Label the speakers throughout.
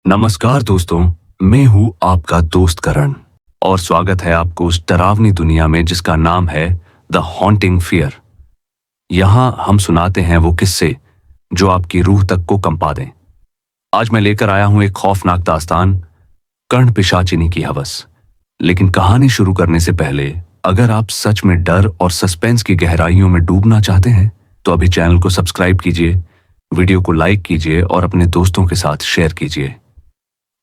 Speaker 1: नमस्कार दोस्तों, मैं हूं आपका दोस्त करण और स्वागत है आपको उस डरावनी दुनिया में जिसका नाम है द हॉन्टिंग फियर। यहां हम सुनाते हैं वो किस्से जो आपकी रूह तक को कंपा दें। आज मैं लेकर आया हूं एक खौफनाक दास्तान, कर्ण पिशाचिनी की हवस। लेकिन कहानी शुरू करने से पहले अगर आप सच में डर और सस्पेंस की गहराइयों में डूबना चाहते हैं तो अभी चैनल को सब्सक्राइब कीजिए, वीडियो को लाइक कीजिए और अपने दोस्तों के साथ शेयर कीजिए।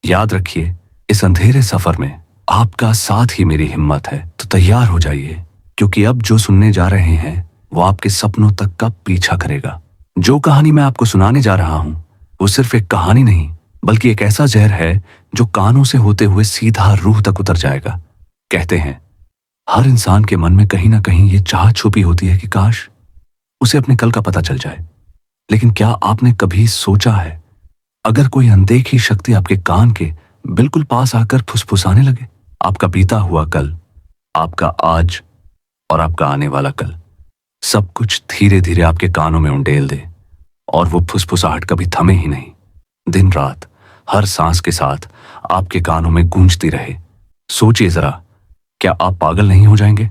Speaker 1: याद रखिए, इस अंधेरे सफर में आपका साथ ही मेरी हिम्मत है, तो तैयार हो जाइए क्योंकि अब जो सुनने जा रहे हैं वो आपके सपनों तक का पीछा करेगा। जो कहानी मैं आपको सुनाने जा रहा हूं वो सिर्फ एक कहानी नहीं बल्कि एक ऐसा जहर है जो कानों से होते हुए सीधा रूह तक उतर जाएगा। कहते हैं हर इंसान के मन में कहीं ना कहीं ये चाह छुपी होती है कि काश उसे अपने कल का पता चल जाए। लेकिन क्या आपने कभी सोचा है, अगर कोई अनदेखी शक्ति आपके कान के बिल्कुल पास आकर फुसफुसाने लगे, आपका बीता हुआ कल, आपका आज और आपका आने वाला कल, सब कुछ धीरे धीरे आपके कानों में उंडेल दे और वो फुसफुसाहट कभी थमे ही नहीं, दिन रात हर सांस के साथ आपके कानों में गूंजती रहे। सोचिए जरा, क्या आप पागल नहीं हो जाएंगे?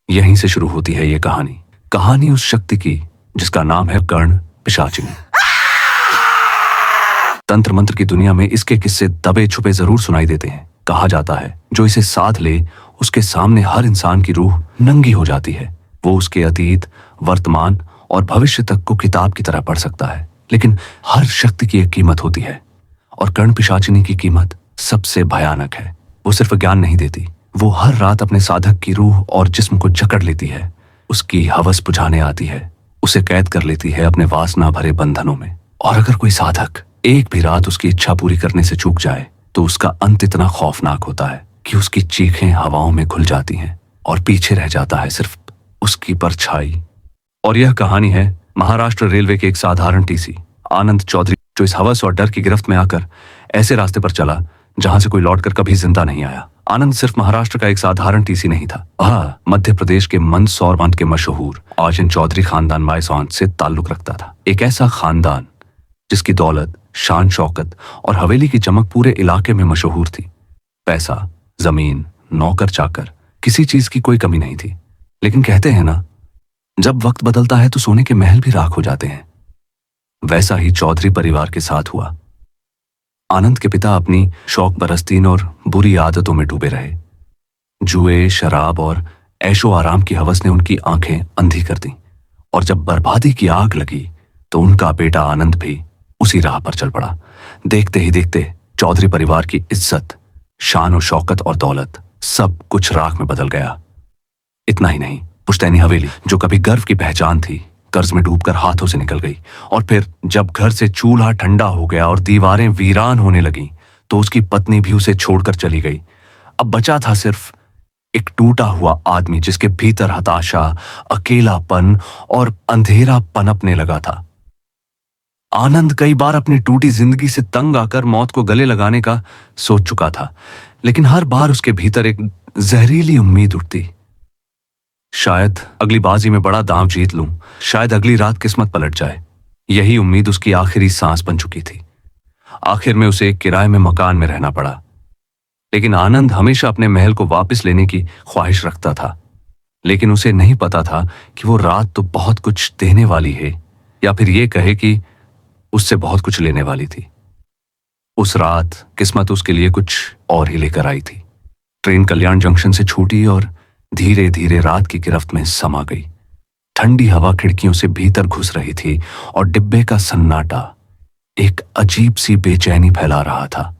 Speaker 1: यहीं से शुरू होती है ये कहानी। कहानी उस शक्ति की जिसका नाम है कर्ण पिशाचिनी। तंत्र मंत्र की दुनिया में इसके किस्से दबे छुपे जरूर सुनाई देते हैं। कहा जाता है जो इसे साथ ले उसके सामने हर इंसान की रूह नंगी हो जाती है। वो उसके अतीत, वर्तमान और भविष्य तक को किताब की तरह पढ़ सकता है। लेकिन हर शक्ति की एक कीमत होती है और कर्ण पिशाचिनी की कीमत सबसे भयानक है। वो सिर्फ ज्ञान नहीं देती, वो हर रात अपने साधक की रूह और जिस्म को जकड़ लेती है, उसकी हवस बुझाने आती है, उसे कैद कर लेती है अपने वासना भरे बंधनों में। और अगर कोई साधक एक भी रात उसकी इच्छा पूरी करने से चूक जाए तो उसका अंत इतना खौफनाक होता है कि उसकी चीखें हवाओं में घुल जाती हैं और पीछे रह जाता है सिर्फ उसकी परछाई। और यह कहानी है महाराष्ट्र रेलवे के एक साधारण टीसी आनंद चौधरी, जो इस हवस और डर की गिरफ्त में आकर ऐसे रास्ते पर चला जहां से कोई लौटकर कभी जिंदा नहीं आया। आनंद सिर्फ महाराष्ट्र का एक साधारण टीसी नहीं था, मध्य प्रदेश के मंदसौर के मशहूर आजिन चौधरी खानदान मायसौन से ताल्लुक रखता था। एक ऐसा खानदान जिसकी दौलत, शान शौकत और हवेली की चमक पूरे इलाके में मशहूर थी। पैसा, जमीन, नौकर चाकर, किसी चीज की कोई कमी नहीं थी। लेकिन कहते हैं ना, जब वक्त बदलता है तो सोने के महल भी राख हो जाते हैं। वैसा ही चौधरी परिवार के साथ हुआ। आनंद के पिता अपनी शौक बरस्तीन और बुरी आदतों में डूबे रहे। जुए, शराब और ऐशो आराम की हवस ने उनकी आंखें अंधी कर दी और जब बर्बादी की आग लगी तो उनका बेटा आनंद भी उसी राह पर चल पड़ा। देखते ही देखते चौधरी परिवार की इज्जत, शान और शौकत और दौलत सब कुछ राख में बदल गया। इतना ही नहीं, पुश्तैनी हवेली जो कभी गर्व की पहचान थी, कर्ज में डूबकर हाथों से निकल गई। और फिर जब घर से चूल्हा ठंडा हो गया और दीवारें वीरान होने लगी तो उसकी पत्नी भी उसे छोड़कर चली गई। अब बचा था सिर्फ एक टूटा हुआ आदमी जिसके भीतर हताशा, अकेलापन और अंधेरा पनपने लगा था। आनंद कई बार अपनी टूटी जिंदगी से तंग आकर मौत को गले लगाने का सोच चुका था, लेकिन हर बार उसके भीतर एक जहरीली उम्मीद उठती। शायद अगली बाजी में बड़ा दांव जीत लूं, शायद अगली रात किस्मत पलट जाए। यही उम्मीद उसकी आखिरी सांस बन चुकी थी। आखिर में उसे एक किराए में मकान में रहना पड़ा। लेकिन आनंद हमेशा अपने महल को वापस लेने की ख्वाहिश रखता था। लेकिन उसे नहीं पता था कि वो रात तो बहुत कुछ देने वाली है, या फिर ये कहे कि उससे बहुत कुछ लेने वाली थी। उस रात किस्मत उसके लिए कुछ और ही लेकर आई थी। ट्रेन कल्याण जंक्शन से छूटी और धीरे धीरे रात की गिरफ्त में समा गई। ठंडी हवा खिड़कियों से भीतर घुस रही थी और डिब्बे का सन्नाटा एक अजीब सी बेचैनी फैला रहा था।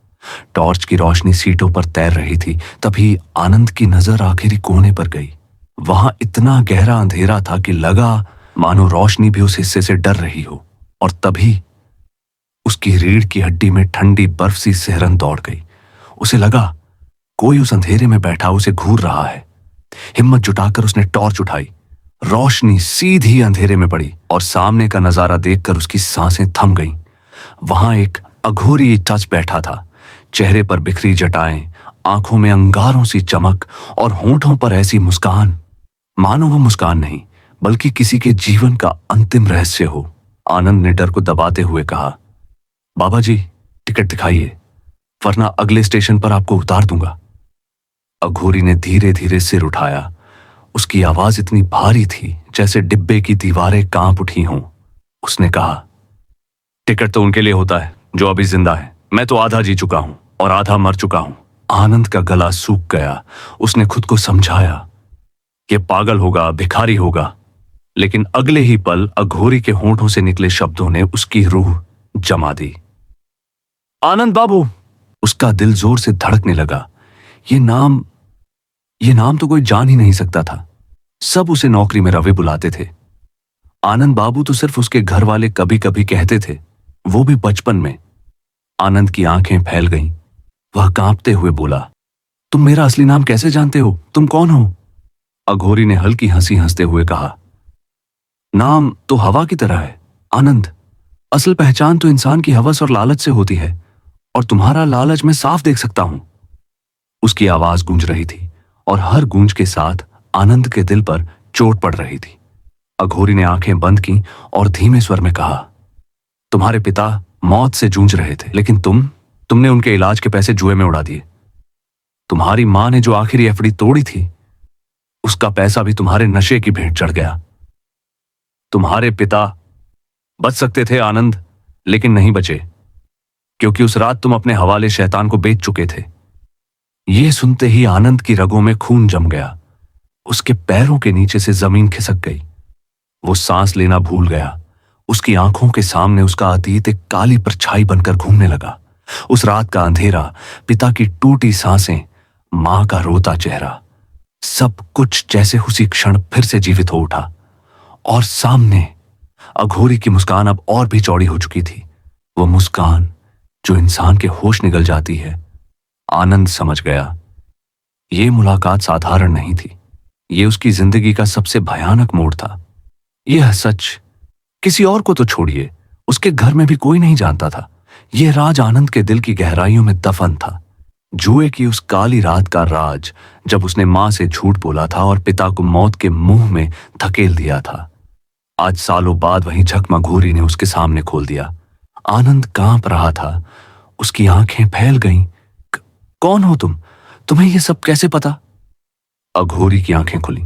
Speaker 1: टॉर्च की रोशनी सीटों पर तैर रही थी। तभी आनंद की नजर आखिरी कोने पर गई। वहां इतना गहरा अंधेरा था कि लगा मानो रोशनी भी उस हिस्से से डर रही हो। और तभी उसकी रीढ़ की हड्डी में ठंडी बर्फ सी सिहरन दौड़ गई। उसे लगा कोई उस अंधेरे में बैठा उसे घूर रहा है। हिम्मत जुटाकर उसने टॉर्च उठाई। रोशनी सीधी अंधेरे में पड़ी और सामने का नजारा देखकर उसकी सांसें थम गईं। वहां एक अघोरी टच बैठा था। चेहरे पर बिखरी जटाएं, आंखों में अंगारों सी चमक और होंठों पर ऐसी मुस्कान मानो वो मुस्कान नहीं बल्कि किसी के जीवन का अंतिम रहस्य हो। आनंद ने डर को दबाते हुए कहा, बाबा जी टिकट दिखाइए। वरना अगले स्टेशन पर आपको उतार दूंगा। अघोरी ने धीरे धीरे सिर उठाया। उसकी आवाज इतनी भारी थी जैसे डिब्बे की दीवारें कांप उठी हों। उसने कहा, टिकट तो उनके लिए होता है जो अभी जिंदा है। मैं तो आधा जी चुका हूं और आधा मर चुका हूं। आनंद का गला सूख गया। उसने खुद को समझाया, ये पागल होगा, भिखारी होगा। लेकिन अगले ही पल अघोरी के होंठों से निकले शब्दों ने उसकी रूह जमा दी। आनंद बाबू। उसका दिल जोर से धड़कने लगा। ये नाम तो कोई जान ही नहीं सकता था। सब उसे नौकरी में रवे बुलाते थे। आनंद बाबू तो सिर्फ उसके घर वाले कभी कभी कहते थे, वो भी बचपन में। आनंद की आंखें फैल गईं। वह कांपते हुए बोला, तुम मेरा असली नाम कैसे जानते हो? तुम कौन हो? अघोरी ने हल्की हंसी हंसते हुए कहा, नाम तो हवा की तरह है आनंद। असल पहचान तो इंसान की हवस और लालच से होती है, और तुम्हारा लालच मैं साफ देख सकता हूं। उसकी आवाज गूंज रही थी और हर गूंज के साथ आनंद के दिल पर चोट पड़ रही थी। अघोरी ने आंखें बंद की और धीमे स्वर में कहा, तुम्हारे पिता मौत से जूझ रहे थे, लेकिन तुमने उनके इलाज के पैसे जुए में उड़ा दिए। तुम्हारी मां ने जो आखिरी एफडी तोड़ी थी, उसका पैसा भी तुम्हारे नशे की भेंट चढ़ गया। तुम्हारे पिता बच सकते थे आनंद, लेकिन नहीं बचे, क्योंकि उस रात तुम अपने हवाले शैतान को बेच चुके थे। यह सुनते ही आनंद की रगों में खून जम गया। उसके पैरों के नीचे से जमीन खिसक गई। वो सांस लेना भूल गया। उसकी आंखों के सामने उसका अतीत एक काली परछाई बनकर घूमने लगा। उस रात का अंधेरा, पिता की टूटी सांसें, मां का रोता चेहरा, सब कुछ जैसे उसी क्षण फिर से जीवित हो उठा। और सामने अघोरी की मुस्कान अब और भी चौड़ी हो चुकी थी। वो मुस्कान जो इंसान के होश निगल जाती है। आनंद समझ गया, ये मुलाकात साधारण नहीं थी। ये उसकी जिंदगी का सबसे भयानक मोड़ था। यह सच किसी और को तो छोड़िए, उसके घर में भी कोई नहीं जानता था। यह राज आनंद के दिल की गहराइयों में दफन था। जुए की उस काली रात का राज, जब उसने मां से झूठ बोला था और पिता को मौत के मुंह में धकेल दिया था। आज सालों बाद वहीं झकमा घोरी ने उसके सामने खोल दिया। आनंद कांप रहा था। उसकी आंखें फैल गईं। कौन हो तुम? तुम्हें यह सब कैसे पता? अघोरी की आंखें खुली।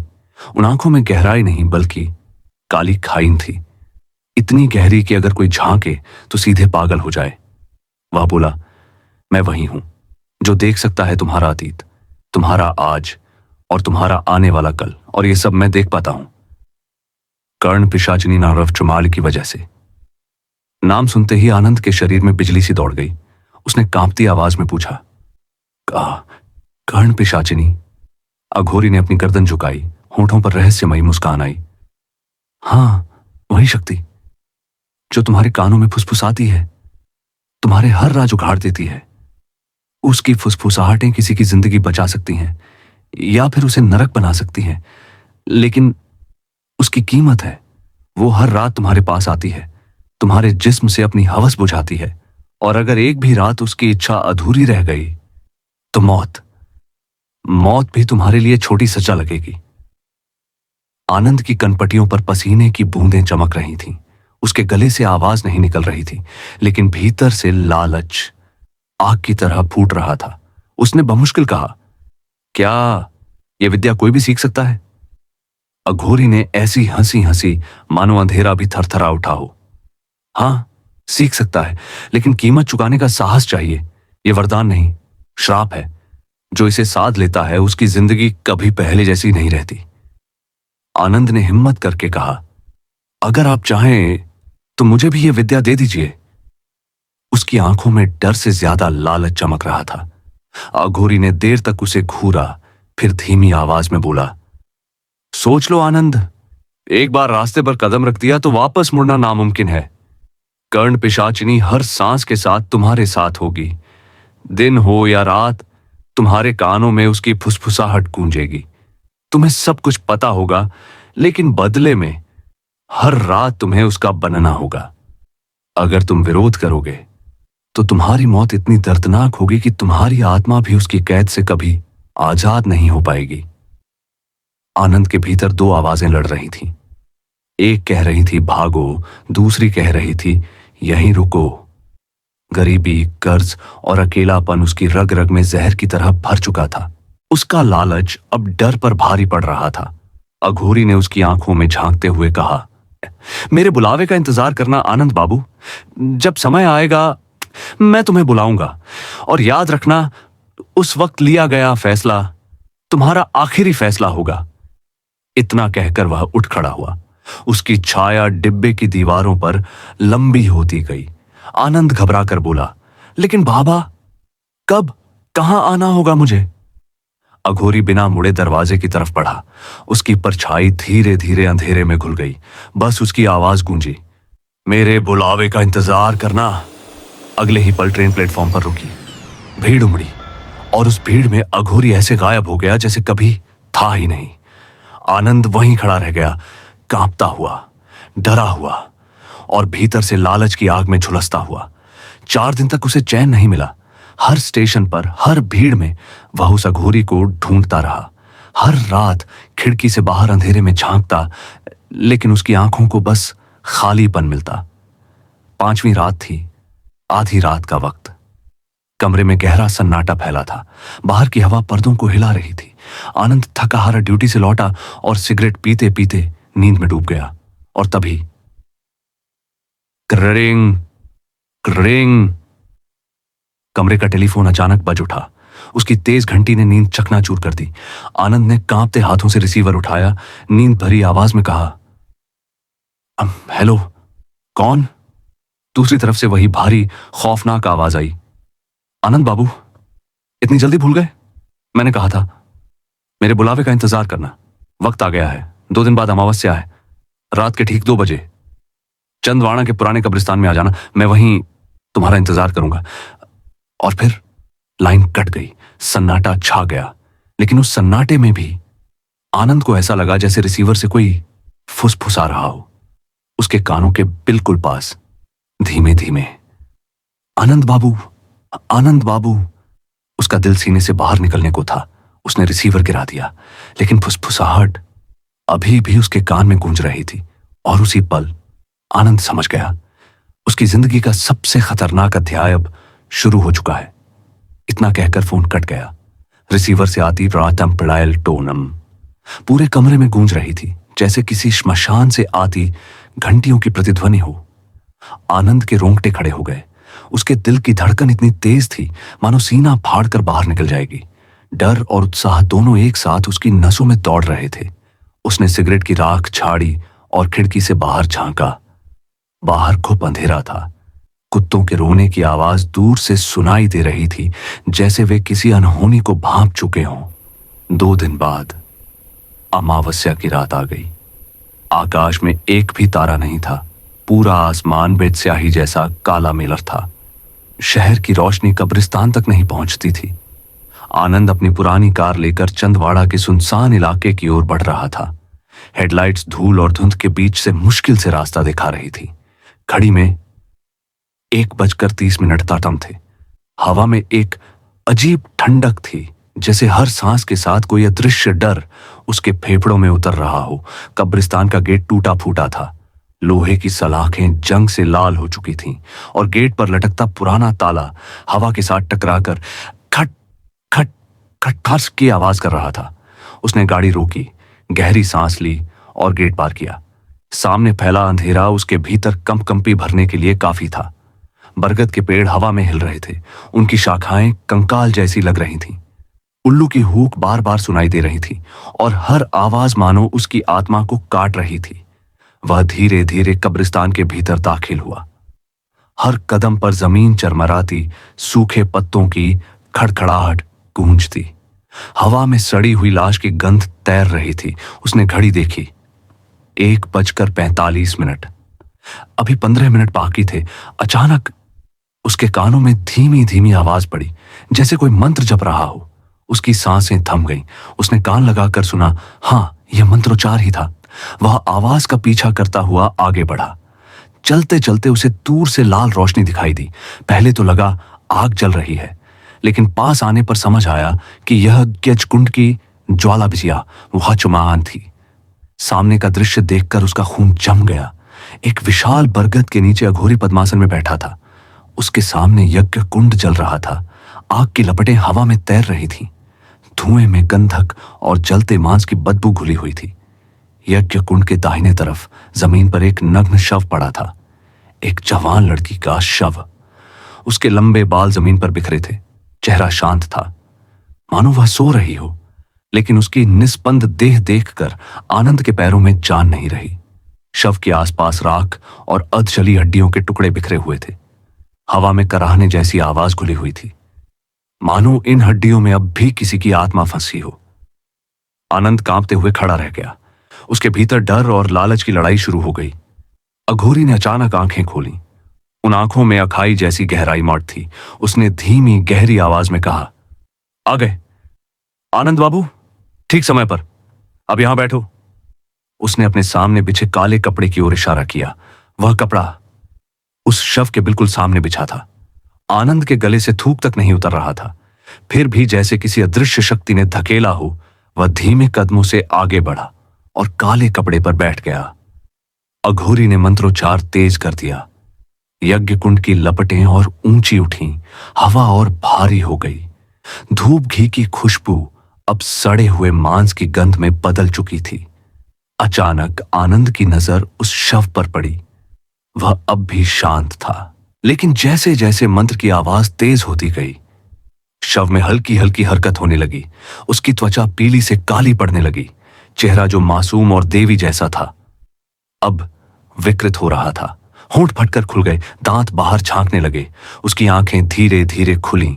Speaker 1: उन आंखों में गहराई नहीं, बल्कि काली खाइन थी। इतनी गहरी कि अगर कोई झांके तो सीधे पागल हो जाए। वह बोला, मैं वही हूं जो देख सकता है तुम्हारा अतीत, तुम्हारा आज और तुम्हारा आने वाला कल, और ये सब मैं देख पाता हूं। कर्ण पिशाचिनी नारव चुमाल की वजह से। नाम सुनते ही आनंद के शरीर में बिजली सी दौड़ गई। उसने कांपती आवाज में पूछा, कर्ण पिशाचिनी? अघोरी ने अपनी गर्दन झुकाई। होठों पर रहस्यमयी मुस्कान आई। हां, वही शक्ति जो तुम्हारे कानों में फुसफुसाती है, तुम्हारे हर राज उघाड़ देती है। उसकी फुसफुसाहटें किसी की जिंदगी बचा सकती हैं या फिर उसे नरक बना सकती हैं, लेकिन उसकी कीमत है। वो हर रात तुम्हारे पास आती है, तुम्हारे जिस्म से अपनी हवस बुझाती है, और अगर एक भी रात उसकी इच्छा अधूरी रह गई तो मौत भी तुम्हारे लिए छोटी सजा लगेगी। आनंद की कनपटियों पर पसीने की बूंदें चमक रही थीं। उसके गले से आवाज नहीं निकल रही थी, लेकिन भीतर से लालच आग की तरह फूट रहा था। उसने बमुश्किल कहा, क्या यह विद्या कोई भी सीख सकता है? अघोरी ने ऐसी हंसी हंसी मानो अंधेरा भी थरथरा उठा हो। हां, सीख सकता है, लेकिन कीमत चुकाने का साहस चाहिए। यह वरदान नहीं, श्राप है। जो इसे साध लेता है, उसकी जिंदगी कभी पहले जैसी नहीं रहती। आनंद ने हिम्मत करके कहा, अगर आप चाहें तो मुझे भी यह विद्या दे दीजिए। उसकी आंखों में डर से ज्यादा लालच चमक रहा था। अघोरी ने देर तक उसे घूरा, फिर धीमी आवाज में बोला, सोच लो आनंद, एक बार रास्ते पर कदम रख दिया तो वापस मुड़ना नामुमकिन है। कर्ण पिशाचिनी हर सांस के साथ तुम्हारे साथ होगी। दिन हो या रात, तुम्हारे कानों में उसकी फुसफुसाहट गूंजेगी। तुम्हें सब कुछ पता होगा, लेकिन बदले में हर रात तुम्हें उसका बनना होगा। अगर तुम विरोध करोगे तो तुम्हारी मौत इतनी दर्दनाक होगी कि तुम्हारी आत्मा भी उसकी कैद से कभी आजाद नहीं हो पाएगी। आनंद के भीतर दो आवाजें लड़ रही थीं। एक कह रही थी भागो, दूसरी कह रही थी यहीं रुको। गरीबी, कर्ज और अकेलापन उसकी रग रग में जहर की तरह भर चुका था। उसका लालच अब डर पर भारी पड़ रहा था। अघोरी ने उसकी आंखों में झांकते हुए कहा, मेरे बुलावे का इंतजार करना आनंद बाबू। जब समय आएगा मैं तुम्हें बुलाऊंगा, और याद रखना, उस वक्त लिया गया फैसला तुम्हारा आखिरी फैसला होगा। इतना कहकर वह उठ खड़ा हुआ। उसकी छाया डिब्बे की दीवारों पर लंबी होती गई। आनंद घबरा कर बोला, लेकिन बाबा, कब, कहां आना होगा मुझे? अघोरी बिना मुड़े दरवाजे की तरफ बढ़ा। उसकी परछाई धीरे धीरे अंधेरे में घुल गई। बस उसकी आवाज गूंजी, मेरे बुलावे का इंतजार करना। अगले ही पल ट्रेन प्लेटफॉर्म पर रुकी। भीड़ उमड़ी, और उस भीड़ में अघोरी ऐसे गायब हो गया जैसे कभी था ही नहीं। आनंद वहीं खड़ा रह गया, कांपता हुआ, डरा हुआ, और भीतर से लालच की आग में झुलसता हुआ। 4 दिन तक उसे चैन नहीं मिला। हर स्टेशन पर, हर भीड़ में वह उस अघोरी को ढूंढता रहा। हर रात खिड़की से बाहर अंधेरे में झांकता, लेकिन उसकी आंखों को बस खालीपन मिलता। 5वीं रात थी, आधी रात का वक्त। कमरे में गहरा सन्नाटा फैला था। बाहर की हवा पर्दों को हिला रही थी। आनंद थका हारा ड्यूटी से लौटा और सिगरेट पीते पीते नींद में डूब गया। और तभी क्रिंग क्रिंग, कमरे का टेलीफोन अचानक बज उठा। उसकी तेज घंटी ने नींद चकनाचूर कर दी। आनंद ने कांपते हाथों से रिसीवर उठाया, नींद भरी आवाज में कहा, हेलो, कौन? दूसरी तरफ से वही भारी खौफनाक आवाज आई, आनंद बाबू, इतनी जल्दी भूल गए? मैंने कहा था मेरे बुलावे का इंतजार करना। वक्त आ गया है, 2 दिन बाद अमावस्या है। रात के ठीक 2 बजे चंदवाड़ा के पुराने कब्रिस्तान में आ जाना। मैं वहीं तुम्हारा इंतजार करूंगा। और फिर लाइन कट गई। सन्नाटा छा गया। लेकिन उस सन्नाटे में भी आनंद को ऐसा लगा जैसे रिसीवर से कोई फुसफुसा रहा हो, उसके कानों के बिल्कुल पास, धीमे धीमे, आनंद बाबू, आनंद बाबू। उसका दिल सीने से बाहर निकलने को था। उसने रिसीवर गिरा दिया, लेकिन फुसफुसाहट अभी भी उसके कान में गूंज रही थी। और उसी पल आनंद समझ गया, उसकी जिंदगी का सबसे खतरनाक अध्याय अब शुरू हो चुका है। इतना कहकर फोन कट गया। रिसीवर से आती रातम पिड़ायल टोनम पूरे कमरे में गूंज रही थी, जैसे किसी श्मशान से आती घंटियों की प्रतिध्वनि हो। आनंद के रोंगटे खड़े हो गए। उसके दिल की धड़कन इतनी तेज थी मानो सीना फाड़कर बाहर निकल जाएगी। डर और उत्साह दोनों एक साथ उसकी नसों में दौड़ रहे थे। उसने सिगरेट की राख झाड़ी और खिड़की से बाहर झांका। बाहर खूब अंधेरा था। कुत्तों के रोने की आवाज दूर से सुनाई दे रही थी, जैसे वे किसी अनहोनी को भांप चुके हों। 2 दिन बाद अमावस्या की रात आ गई। आकाश में एक भी तारा नहीं था। पूरा आसमान बेद स्याही जैसा काला मेलर था। शहर की रोशनी कब्रिस्तान तक नहीं पहुंचती थी। आनंद अपनी पुरानी कार लेकर चंदवाड़ा के सुनसान इलाके की ओर बढ़ रहा था। हेडलाइट्स धूल और धुंध के बीच से मुश्किल से रास्ता दिखा रही थी। घड़ी में 1:30 तातम थे। हवा में एक अजीब ठंडक थी, जैसे हर सांस के साथ कोई अदृश्य डर उसके फेफड़ों में उतर रहा हो। कब्रिस्तान का गेट टूटा फूटा था। लोहे की सलाखें जंग से लाल हो चुकी थीं और गेट पर लटकता पुराना ताला हवा के साथ टकराकर खट खट खट खट की आवाज कर रहा था। उसने गाड़ी रोकी, गहरी सांस ली और गेट पार किया। सामने फैला अंधेरा उसके भीतर कंपकंपी भरने के लिए काफी था। बरगद के पेड़ हवा में हिल रहे थे। उनकी शाखाएं कंकाल जैसी लग रही थीं। उल्लू की हूक बार बार सुनाई दे रही थी और हर आवाज मानो उसकी आत्मा को काट रही थी। वह धीरे धीरे कब्रिस्तान के भीतर दाखिल हुआ। हर कदम पर जमीन चरमराती, सूखे पत्तों की खड़खड़ाहट गूंजती। हवा में सड़ी हुई लाश की गंध तैर रही थी। उसने घड़ी देखी, 1:45। अभी 15 मिनट बाकी थे। अचानक उसके कानों में धीमी धीमी आवाज पड़ी, जैसे कोई मंत्र जप रहा हो। उसकी सांसें थम गईं। उसने कान लगाकर सुना, हां, यह मंत्रोच्चार ही था। वह आवाज का पीछा करता हुआ आगे बढ़ा। चलते चलते उसे दूर से लाल रोशनी दिखाई दी। पहले तो लगा आग जल रही है, लेकिन पास आने पर समझ आया कि यह गजकुंड की ज्वाला बिजिया वहां थी। सामने का दृश्य देखकर उसका खून जम गया। एक विशाल बरगद के नीचे अघोरी पद्मासन में बैठा था। उसके सामने यज्ञ कुंड जल रहा था। आग की लपटें हवा में तैर रही थीं। धुएं में गंधक और जलते मांस की बदबू घुली हुई थी। यज्ञ कुंड के दाहिने तरफ जमीन पर एक नग्न शव पड़ा था, एक जवान लड़की का शव। उसके लंबे बाल जमीन पर बिखरे थे। चेहरा शांत था, मानो वह सो रही हो, लेकिन उसकी निस्पंद देह देखकर आनंद के पैरों में जान नहीं रही। शव के आसपास राख और अधजली हड्डियों के टुकड़े बिखरे हुए थे। हवा में कराहने जैसी आवाज घुली हुई थी, मानो इन हड्डियों में अब भी किसी की आत्मा फंसी हो। आनंद कांपते हुए खड़ा रह गया। उसके भीतर डर और लालच की लड़ाई शुरू हो गई। अघोरी ने अचानक आंखें खोली। उन आंखों में अखाई जैसी गहराई मौट थी। उसने धीमी गहरी आवाज में कहा, आ गए आनंद बाबू, ठीक समय पर, अब यहां बैठो। उसने अपने सामने बिछे काले कपड़े की ओर इशारा किया। वह कपड़ा उस शव के बिल्कुल सामने बिछा था। आनंद के गले से थूक तक नहीं उतर रहा था। फिर भी जैसे किसी अदृश्य शक्ति ने धकेला हो, वह धीमे कदमों से आगे बढ़ा और काले कपड़े पर बैठ गया। अघोरी ने मंत्रोच्चार तेज कर दिया। यज्ञ कुंड की लपटें और ऊंची उठी, हवा और भारी हो गई। धूप घी की खुशबू अब सड़े हुए मांस की गंध में बदल चुकी थी। अचानक आनंद की नजर उस शव पर पड़ी। वह अब भी शांत था, लेकिन जैसे जैसे मंत्र की आवाज तेज होती गई, शव में हल्की हल्की हरकत होने लगी। उसकी त्वचा पीली से काली पड़ने लगी। चेहरा जो मासूम और देवी जैसा था, अब विकृत हो रहा था। होंठ फटकर खुल गए, दांत बाहर झांकने लगे। उसकी आंखें धीरे धीरे खुली,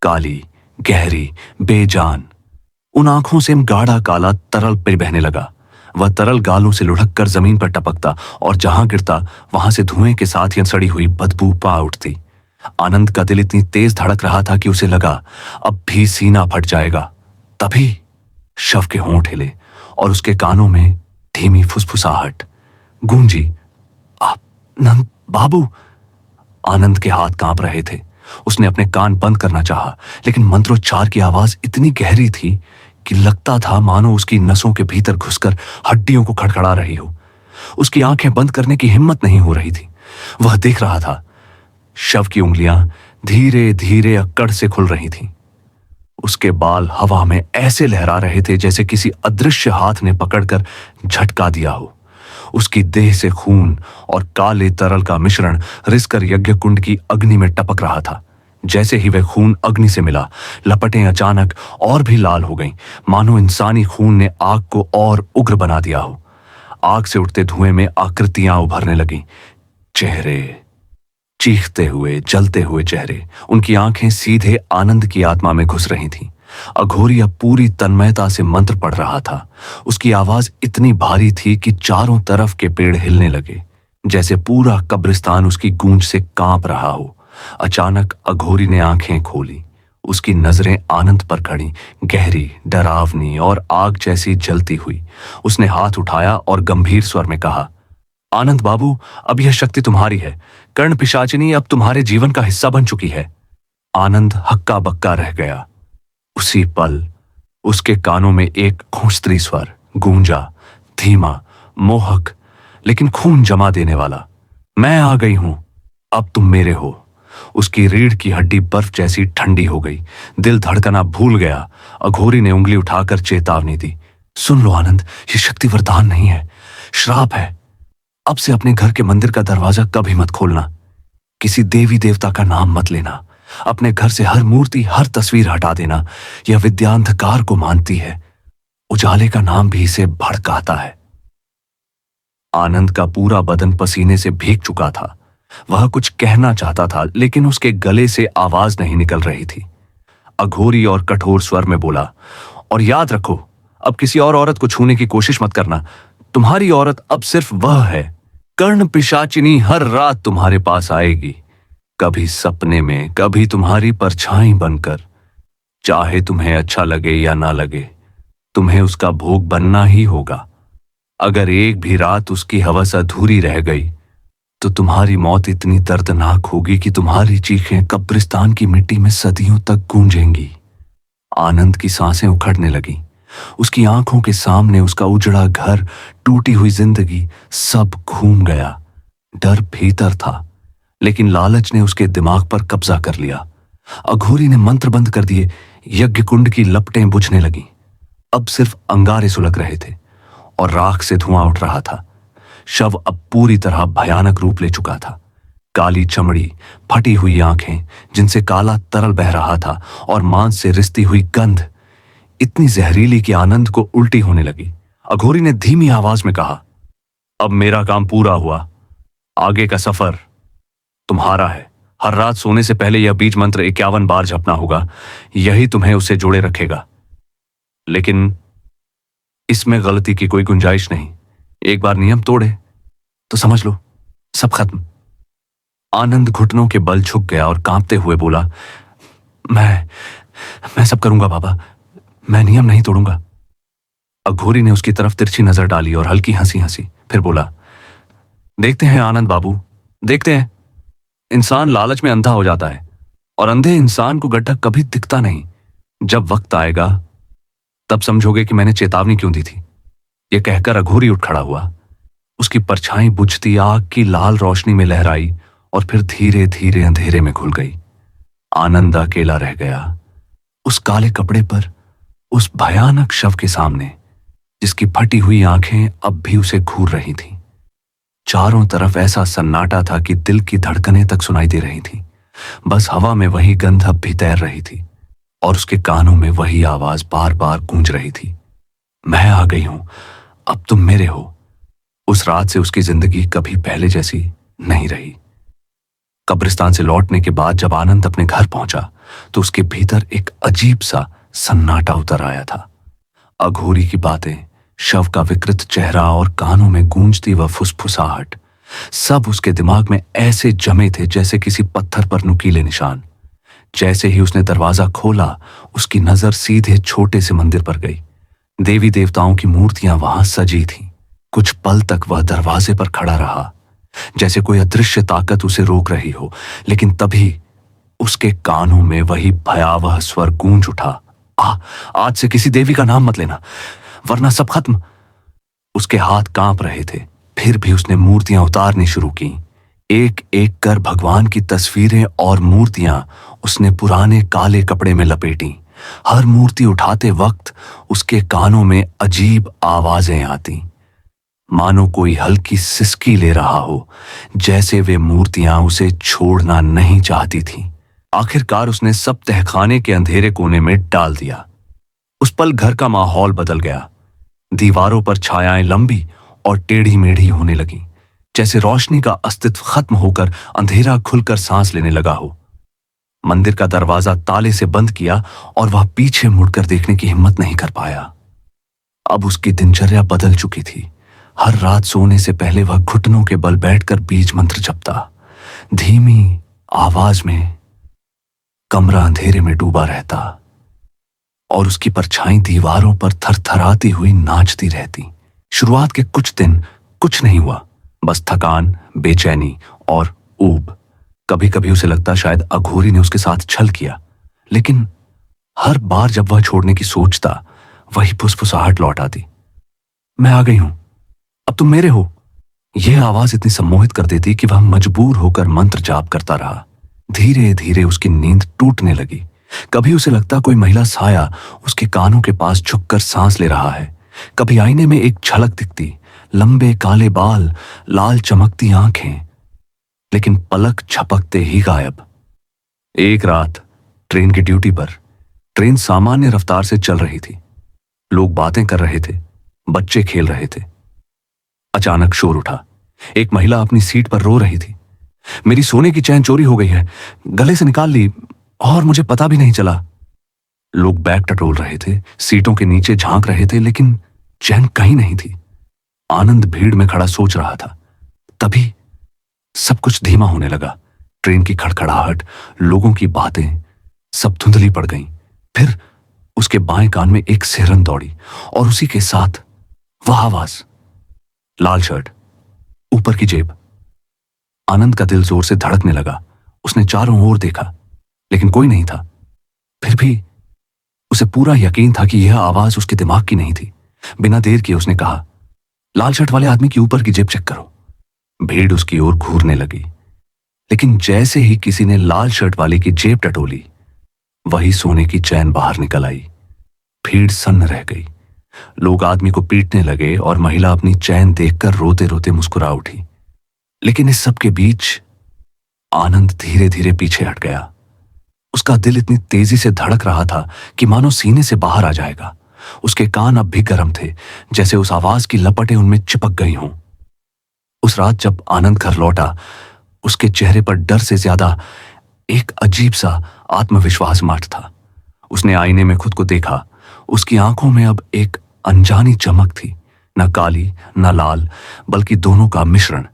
Speaker 1: काली, गहरी, बेजान। उन आंखों से गाढ़ा काला तरल पे बहने लगा। वह तरल गालों से लुढ़क कर जमीन पर टपकता और जहां गिरता वहां से धुएं के साथ ही सड़ी हुई बदबू पा उठती। आनंद का दिल इतनी तेज धड़क रहा था कि उसे लगा अब भी सीना फट जाएगा। तभी शव के होंठ हिले और उसके कानों में धीमी फुसफुसाहट गूंजी, आप नंद बाबू। आनंद के हाथ कांप रहे थे। उसने अपने कान बंद करना चाहा, लेकिन मंत्रोच्चार की आवाज इतनी गहरी थी कि लगता था मानो उसकी नसों के भीतर घुसकर हड्डियों को खड़खड़ा रही हो। उसकी आंखें बंद करने की हिम्मत नहीं हो रही थी। वह देख रहा था, शव की उंगलियां धीरे धीरे अक्कड़ से खुल रही थीं। उसके बाल हवा में ऐसे लहरा रहे थे जैसे किसी अदृश्य हाथ ने पकड़कर झटका दिया हो। उसकी देह से खून और काले तरल का मिश्रण रिसकर यज्ञ कुंड की अग्नि में टपक रहा था। जैसे ही वह खून अग्नि से मिला, लपटें अचानक और भी लाल हो गईं, मानो इंसानी खून ने आग को और उग्र बना दिया हो। आग से उठते धुएं में आकृतियां उभरने लगीं। चेहरे, चीखते हुए जलते हुए चेहरे। उनकी आंखें सीधे आनंद की आत्मा में घुस रही थीं। अघोरी अब पूरी तन्मयता से मंत्र पढ़ रहा था। उसकी आवाज इतनी भारी थी कि चारों तरफ के पेड़ हिलने लगे, जैसे पूरा कब्रिस्तान उसकी गूंज से कांप रहा हो। अचानक अघोरी ने आंखें खोली। उसकी नजरें आनंद पर खड़ी, गहरी, डरावनी और आग जैसी जलती हुई। उसने हाथ उठाया और गंभीर स्वर में कहा, आनंद बाबू, अब यह शक्ति तुम्हारी है। कर्ण पिशाचिनी अब तुम्हारे जीवन का हिस्सा बन चुकी है। आनंद हक्का बक्का रह गया। उसी पल उसके कानों में एक खूंचती स्वर गूंजा, धीमा, मोहक, लेकिन खून जमा देने वाला। मैं आ गई हूं, अब तुम मेरे हो। उसकी रीढ़ की हड्डी बर्फ जैसी ठंडी हो गई। दिल धड़कना भूल गया। अघोरी ने उंगली उठाकर चेतावनी दी, सुन लो आनंद, ये शक्ति वरदान नहीं है, श्राप है। अब से अपने घर के मंदिर का दरवाजा कभी मत खोलना। किसी देवी देवता का नाम मत लेना। अपने घर से हर मूर्ति, हर तस्वीर हटा देना। यह विद्या अंधकार को मानती है। उजाले का नाम भी इसे भड़काता है। आनंद का पूरा बदन पसीने से भीग चुका था। वह कुछ कहना चाहता था, लेकिन उसके गले से आवाज नहीं निकल रही थी। अघोरी और कठोर स्वर में बोला, और याद रखो, अब किसी और औरत को छूने की कोशिश मत करना। तुम्हारी औरत अब सिर्फ वह है। कर्ण पिशाचिनी हर रात तुम्हारे पास आएगी, कभी सपने में, कभी तुम्हारी परछाई बनकर। चाहे तुम्हें अच्छा लगे या ना लगे, तुम्हें उसका भोग बनना ही होगा। अगर एक भी रात उसकी हवस अधूरी रह गई तो तुम्हारी मौत इतनी दर्दनाक होगी कि तुम्हारी चीखें कब्रिस्तान की मिट्टी में सदियों तक गूंजेंगी। आनंद की सांसें उखड़ने लगीं। उसकी आंखों के सामने उसका उजड़ा घर, टूटी हुई जिंदगी, सब घूम गया। डर भीतर था, लेकिन लालच ने उसके दिमाग पर कब्जा कर लिया। अघोरी ने मंत्र बंद कर दिए। यज्ञ कुंड की लपटें बुझने लगीं। अब सिर्फ अंगारे सुलग रहे थे और राख से धुआं उठ रहा था। शव अब पूरी तरह भयानक रूप ले चुका था। काली चमड़ी, फटी हुई आंखें जिनसे काला तरल बह रहा था और मांस से रिसती हुई गंध इतनी जहरीली कि आनंद को उल्टी होने लगी। अघोरी ने धीमी आवाज में कहा, अब मेरा काम पूरा हुआ। आगे का सफर तुम्हारा है। हर रात सोने से पहले यह बीज मंत्र 51 बार जपना होगा। यही तुम्हें उससे जोड़े रखेगा। लेकिन इसमें गलती की कोई गुंजाइश नहीं। एक बार नियम तोड़े तो समझ लो सब खत्म। आनंद घुटनों के बल झुक गया और कांपते हुए बोला, मैं सब करूंगा बाबा, मैं नियम नहीं तोड़ूंगा। अघोरी ने उसकी तरफ तिरछी नजर डाली और हल्की हंसी हंसी, फिर बोला, देखते हैं आनंद बाबू, देखते हैं। इंसान लालच में अंधा हो जाता है और अंधे इंसान को गड्ढा कभी दिखता नहीं। जब वक्त आएगा तब समझोगे कि मैंने चेतावनी क्यों दी थी। यह कहकर अघोरी उठ खड़ा हुआ। उसकी परछाई बुझती आग की लाल रोशनी में लहराई और फिर धीरे धीरे अंधेरे में घुल गई। आनंद अकेला रह गया उस काले कपड़े पर, उस भयानक शव के सामने जिसकी फटी हुई आंखें अब भी उसे घूर रही थीं। चारों तरफ ऐसा सन्नाटा था कि दिल की धड़कनें तक सुनाई दे रही थीं। बस हवा में वही गंध अब भी तैर रही थी और उसके कानों में वही आवाज बार बार गूंज रही थी, मैं आ गई हूं, अब तुम मेरे हो। उस रात से उसकी जिंदगी कभी पहले जैसी नहीं रही। कब्रिस्तान से लौटने के बाद जब आनंद अपने घर पहुंचा तो उसके भीतर एक अजीब सा सन्नाटा उतर आया था। अघोरी की बातें, शव का विकृत चेहरा और कानों में गूंजती वह फुसफुसाहट, सब उसके दिमाग में ऐसे जमे थे जैसे किसी पत्थर पर नुकीले निशान। जैसे ही उसने दरवाजा खोला उसकी नजर सीधे छोटे से मंदिर पर गई। देवी देवताओं की मूर्तियां वहां सजी थीं। कुछ पल तक वह दरवाजे पर खड़ा रहा जैसे कोई अदृश्य ताकत उसे रोक रही हो, लेकिन तभी उसके कानों में वही भयावह स्वर गूंज उठा, आज से किसी देवी का नाम मत लेना वरना सब खत्म। उसके हाथ कांप रहे थे, फिर भी उसने मूर्तियां उतारनी शुरू की। एक एक कर भगवान की तस्वीरें और मूर्तियां उसने पुराने काले कपड़े में लपेटी। हर मूर्ति उठाते वक्त उसके कानों में अजीब आवाजें आती, मानो कोई हल्की सिसकी ले रहा हो, जैसे वे मूर्तियां उसे छोड़ना नहीं चाहती थीं। आखिरकार उसने सब तहखाने के अंधेरे कोने में डाल दिया। उस पल घर का माहौल बदल गया। दीवारों पर छायाएं लंबी और टेढ़ी मेढ़ी होने लगीं, जैसे रोशनी का अस्तित्व खत्म होकर अंधेरा खुलकर सांस लेने लगा हो। मंदिर का दरवाजा ताले से बंद किया और वह पीछे मुड़कर देखने की हिम्मत नहीं कर पाया। अब उसकी दिनचर्या बदल चुकी थी। हर रात सोने से पहले वह घुटनों के बल बैठकर बीज मंत्र जपता। धीमी आवाज में कमरा अंधेरे में डूबा रहता और उसकी परछाई दीवारों पर थरथराती हुई नाचती रहती। शुरुआत के कुछ दिन कुछ नहीं हुआ, बस थकान, बेचैनी और ऊब। कभी कभी उसे लगता शायद अघोरी ने उसके साथ छल किया, लेकिन हर बार जब वह छोड़ने की सोचता वही फुसफुसाहट लौट आती, मैं आ गई हूं, अब तुम मेरे हो। यह आवाज इतनी सम्मोहित कर देती कि वह मजबूर होकर मंत्र जाप करता रहा। धीरे धीरे उसकी नींद टूटने लगी। कभी उसे लगता कोई महिला साया उसके कानों के पास झुककर सांस ले रहा है। कभी आईने में एक झलक दिखती, लंबे काले बाल, लाल चमकती आंखें, लेकिन पलक झपकते ही गायब। एक रात ट्रेन की ड्यूटी पर, ट्रेन सामान्य रफ्तार से चल रही थी। लोग बातें कर रहे थे, बच्चे खेल रहे थे। अचानक शोर उठा। एक महिला अपनी सीट पर रो रही थी, मेरी सोने की चैन चोरी हो गई है, गले से निकाल ली और मुझे पता भी नहीं चला। लोग बैग टटोल रहे थे, सीटों के नीचे झांक रहे थे, लेकिन चैन कहीं नहीं थी। आनंद भीड़ में खड़ा सोच रहा था। तभी सब कुछ धीमा होने लगा। ट्रेन की खड़खड़ाहट, लोगों की बातें, सब धुंधली पड़ गईं। फिर उसके बाएं कान में एक सिरन दौड़ी और उसी के साथ वह आवाज, लाल शर्ट, ऊपर की जेब। आनंद का दिल जोर से धड़कने लगा। उसने चारों ओर देखा, लेकिन कोई नहीं था। फिर भी उसे पूरा यकीन था कि यह आवाज उसके दिमाग की नहीं थी। बिना देर किए उसने कहा, लाल शर्ट वाले आदमी की ऊपर की जेब चेक करो। भीड़ उसकी ओर घूरने लगी, लेकिन जैसे ही किसी ने लाल शर्ट वाले की जेब टटोली, वही सोने की चैन बाहर निकल आई। भीड़ सन्न रह गई। लोग आदमी को पीटने लगे और महिला अपनी चैन देखकर रोते रोते मुस्कुरा उठी। लेकिन इस सब के बीच आनंद धीरे धीरे पीछे हट गया। उसका दिल इतनी तेजी से धड़क रहा था कि मानो सीने से बाहर आ जाएगा। उसके कान अब भी गर्म थे, जैसे उस आवाज की लपटें उनमें चिपक गई हों। उस रात जब आनंद घर लौटा, उसके चेहरे पर डर से ज्यादा एक अजीब सा आत्मविश्वास माट था। उसने आईने में खुद को देखा। उसकी आंखों में अब एक अनजानी चमक थी, न काली न लाल, बल्कि दोनों का मिश्रण।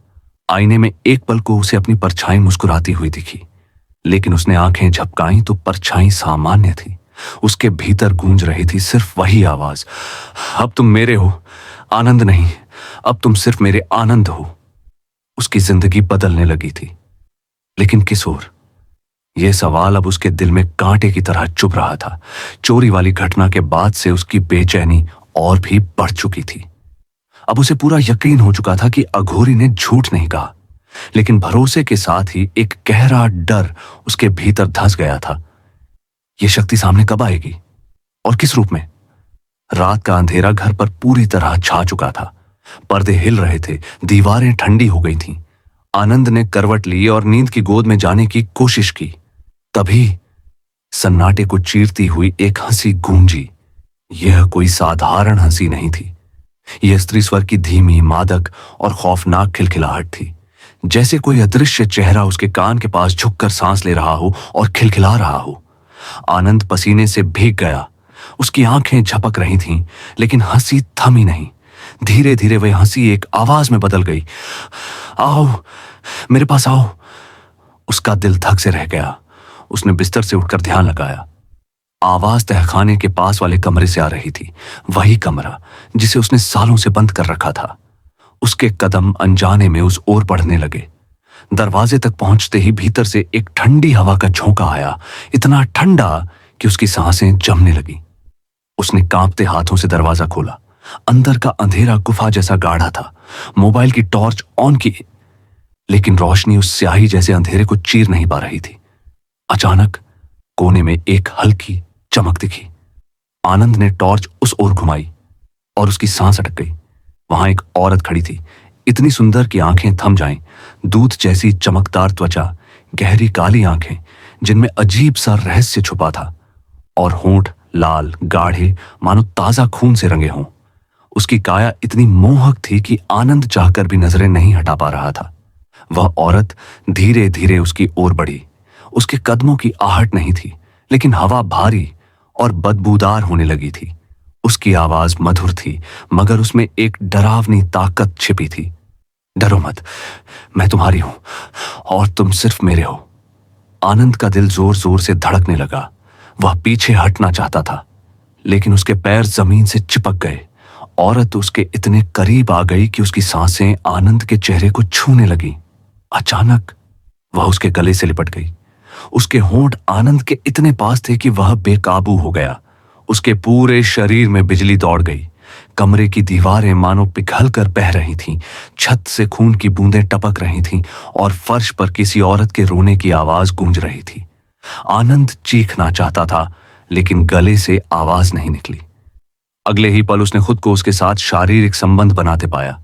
Speaker 1: आईने में एक पल को उसे अपनी परछाई मुस्कुराती हुई दिखी, लेकिन उसने आंखें झपकाई तो परछाई सामान्य थी। उसके भीतर गूंज रही थी सिर्फ वही आवाज, अब तुम मेरे हो, आनंद नहीं, अब तुम सिर्फ मेरे आनंद हो। उसकी जिंदगी बदलने लगी थी, लेकिन किस ओर? यह सवाल अब उसके दिल में कांटे की तरह चुभ रहा था। चोरी वाली घटना के बाद से उसकी बेचैनी और भी बढ़ चुकी थी। अब उसे पूरा यकीन हो चुका था कि अघोरी ने झूठ नहीं कहा, लेकिन भरोसे के साथ ही एक गहरा डर उसके भीतर धंस गया था। यह शक्ति सामने कब आएगी और किस रूप में? रात का अंधेरा घर पर पूरी तरह छा चुका था। पर्दे हिल रहे थे, दीवारें ठंडी हो गई थीं। आनंद ने करवट ली और नींद की गोद में जाने की कोशिश की। तभी सन्नाटे को चीरती हुई एक हंसी गूंजी। यह कोई साधारण हंसी नहीं थी। यह स्त्री स्वर की धीमी, मादक और खौफनाक खिलखिलाहट थी, जैसे कोई अदृश्य चेहरा उसके कान के पास झुककर सांस ले रहा हो और खिलखिला रहा हो। आनंद पसीने से भीग गया। उसकी आंखें झपक रही थीं, लेकिन हंसी थमी नहीं। धीरे धीरे वह हंसी एक आवाज में बदल गई, आओ, मेरे पास आओ। उसका दिल धक से रह गया। उसने बिस्तर से उठकर ध्यान लगाया। आवाज तहखाने के पास वाले कमरे से आ रही थी, वही कमरा जिसे उसने सालों से बंद कर रखा था। उसके कदम अनजाने में उस ओर बढ़ने लगे। दरवाजे तक पहुंचते ही भीतर से एक ठंडी हवा का झोंका आया, इतना ठंडा कि उसकी सांसें जमने लगी। उसने कांपते हाथों से दरवाजा खोला। अंदर का अंधेरा गुफा जैसा गाढ़ा था। मोबाइल की टॉर्च ऑन की, लेकिन रोशनी उस स्याही जैसे अंधेरे को चीर नहीं पा रही थी। अचानक कोने में एक हल्की चमक दिखी। आनंद ने टॉर्च उस ओर घुमाई और उसकी सांस अटक गई। वहां एक औरत खड़ी थी, इतनी सुंदर कि आंखें थम जाएं। दूध जैसी चमकदार त्वचा, गहरी काली आंखें जिनमें अजीब सा रहस्य छुपा था, और होंठ लाल गाढ़े, मानो ताजा खून से रंगे हों। उसकी काया इतनी मोहक थी कि आनंद चाहकर भी नजरें नहीं हटा पा रहा था। वह औरत धीरे धीरे उसकी ओर बढ़ी। उसके कदमों की आहट नहीं थी, लेकिन हवा भारी और बदबूदार होने लगी थी। उसकी आवाज मधुर थी, मगर उसमें एक डरावनी ताकत छिपी थी। डरो मत, मैं तुम्हारी हूं और तुम सिर्फ मेरे हो। आनंद का दिल जोर जोर से धड़कने लगा। वह पीछे हटना चाहता था, लेकिन उसके पैर जमीन से चिपक गए। औरत उसके इतने करीब आ गई कि उसकी सांसें आनंद के चेहरे को छूने लगी। अचानक वह उसके गले से लिपट गई। उसके होंठ आनंद के इतने पास थे कि वह बेकाबू हो गया। उसके पूरे शरीर में बिजली दौड़ गई। कमरे की दीवारें मानो पिघल कर बह रही थीं। छत से खून की बूंदें टपक रही थीं और फर्श पर किसी औरत के रोने की आवाज गूंज रही थी। आनंद चीखना चाहता था, लेकिन गले से आवाज नहीं निकली। अगले ही पल उसने खुद को उसके साथ शारीरिक संबंध बनाते पाया।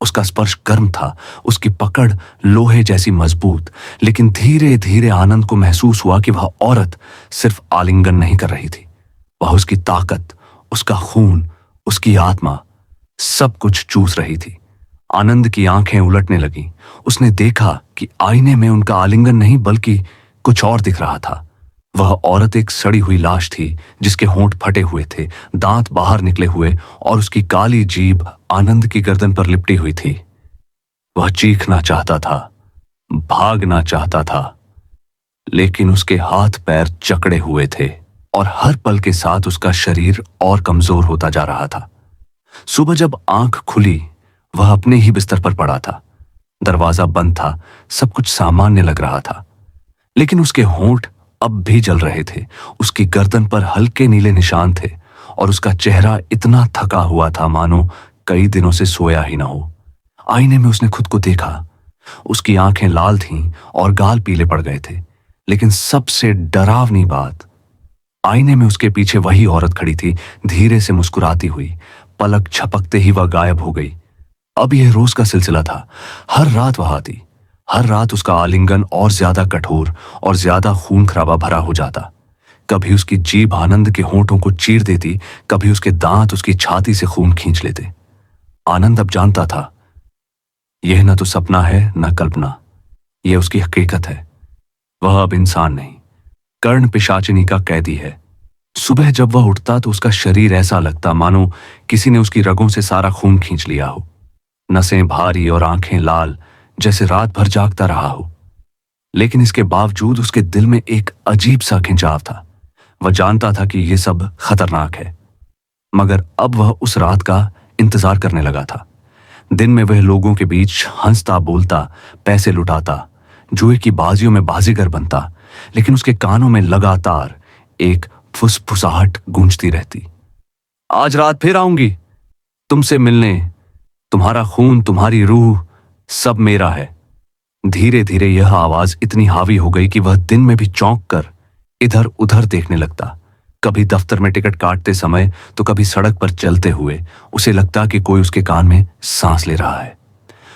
Speaker 1: उसका स्पर्श गर्म था, उसकी पकड़ लोहे जैसी मजबूत, लेकिन धीरे धीरे आनंद को महसूस हुआ कि वह औरत सिर्फ आलिंगन नहीं कर रही थी। वह उसकी ताकत, उसका खून, उसकी आत्मा, सब कुछ चूस रही थी। आनंद की आंखें उलटने लगीं। उसने देखा कि आईने में उनका आलिंगन नहीं बल्कि कुछ और दिख रहा था। वह औरत एक सड़ी हुई लाश थी, जिसके होंठ फटे हुए थे, दांत बाहर निकले हुए, और उसकी काली जीभ आनंद की गर्दन पर लिपटी हुई थी। वह चीखना चाहता था, भागना चाहता था, लेकिन उसके हाथ पैर जकड़े हुए थे और हर पल के साथ उसका शरीर और कमजोर होता जा रहा था। सुबह जब आंख खुली, वह अपने ही बिस्तर पर पड़ा था। दरवाजा बंद था, सब कुछ सामान्य लग रहा था, लेकिन उसके होंठ अब भी जल रहे थे। उसकी गर्दन पर हल्के नीले निशान थे और उसका चेहरा इतना थका हुआ था मानो कई दिनों से सोया ही ना हो। आईने में उसने खुद को देखा। उसकी आंखें लाल थीं और गाल पीले पड़ गए थे। लेकिन सबसे डरावनी बात, आईने में उसके पीछे वही औरत खड़ी थी, धीरे से मुस्कुराती हुई। पलक झपकते ही वह गायब हो गई। अब यह रोज का सिलसिला था। हर रात वह आती। हर रात उसका आलिंगन और ज्यादा कठोर और ज्यादा खून खराबा भरा हो जाता। कभी उसकी जीभ आनंद के होंठों को चीर देती, कभी उसके दांत उसकी छाती से खून खींच लेते। आनंद अब जानता था, यह न तो सपना है न कल्पना, यह उसकी हकीकत है। वह अब इंसान नहीं, कर्ण पिशाचिनी का कैदी है। सुबह जब वह उठता तो उसका शरीर ऐसा लगता मानो किसी ने उसकी रगों से सारा खून खींच लिया हो। नसें भारी और आंखें लाल, जैसे रात भर जागता रहा हो। लेकिन इसके बावजूद उसके दिल में एक अजीब सा खिंचाव था। वह जानता था कि यह सब खतरनाक है, मगर अब वह उस रात का इंतजार करने लगा था। दिन में वह लोगों के बीच हंसता बोलता, पैसे लुटाता, जुए की बाजियों में बाजीगर बनता, लेकिन उसके कानों में लगातार एक फुसफुसाहट गूंजती रहती। आज रात फिर आऊंगी तुमसे मिलने, तुम्हारा खून, तुम्हारी रूह, सब मेरा है। धीरे धीरे यह आवाज इतनी हावी हो गई कि वह दिन में भी चौंक कर इधर उधर देखने लगता। कभी दफ्तर में टिकट काटते समय तो कभी सड़क पर चलते हुए उसे लगता कि कोई उसके कान में सांस ले रहा है।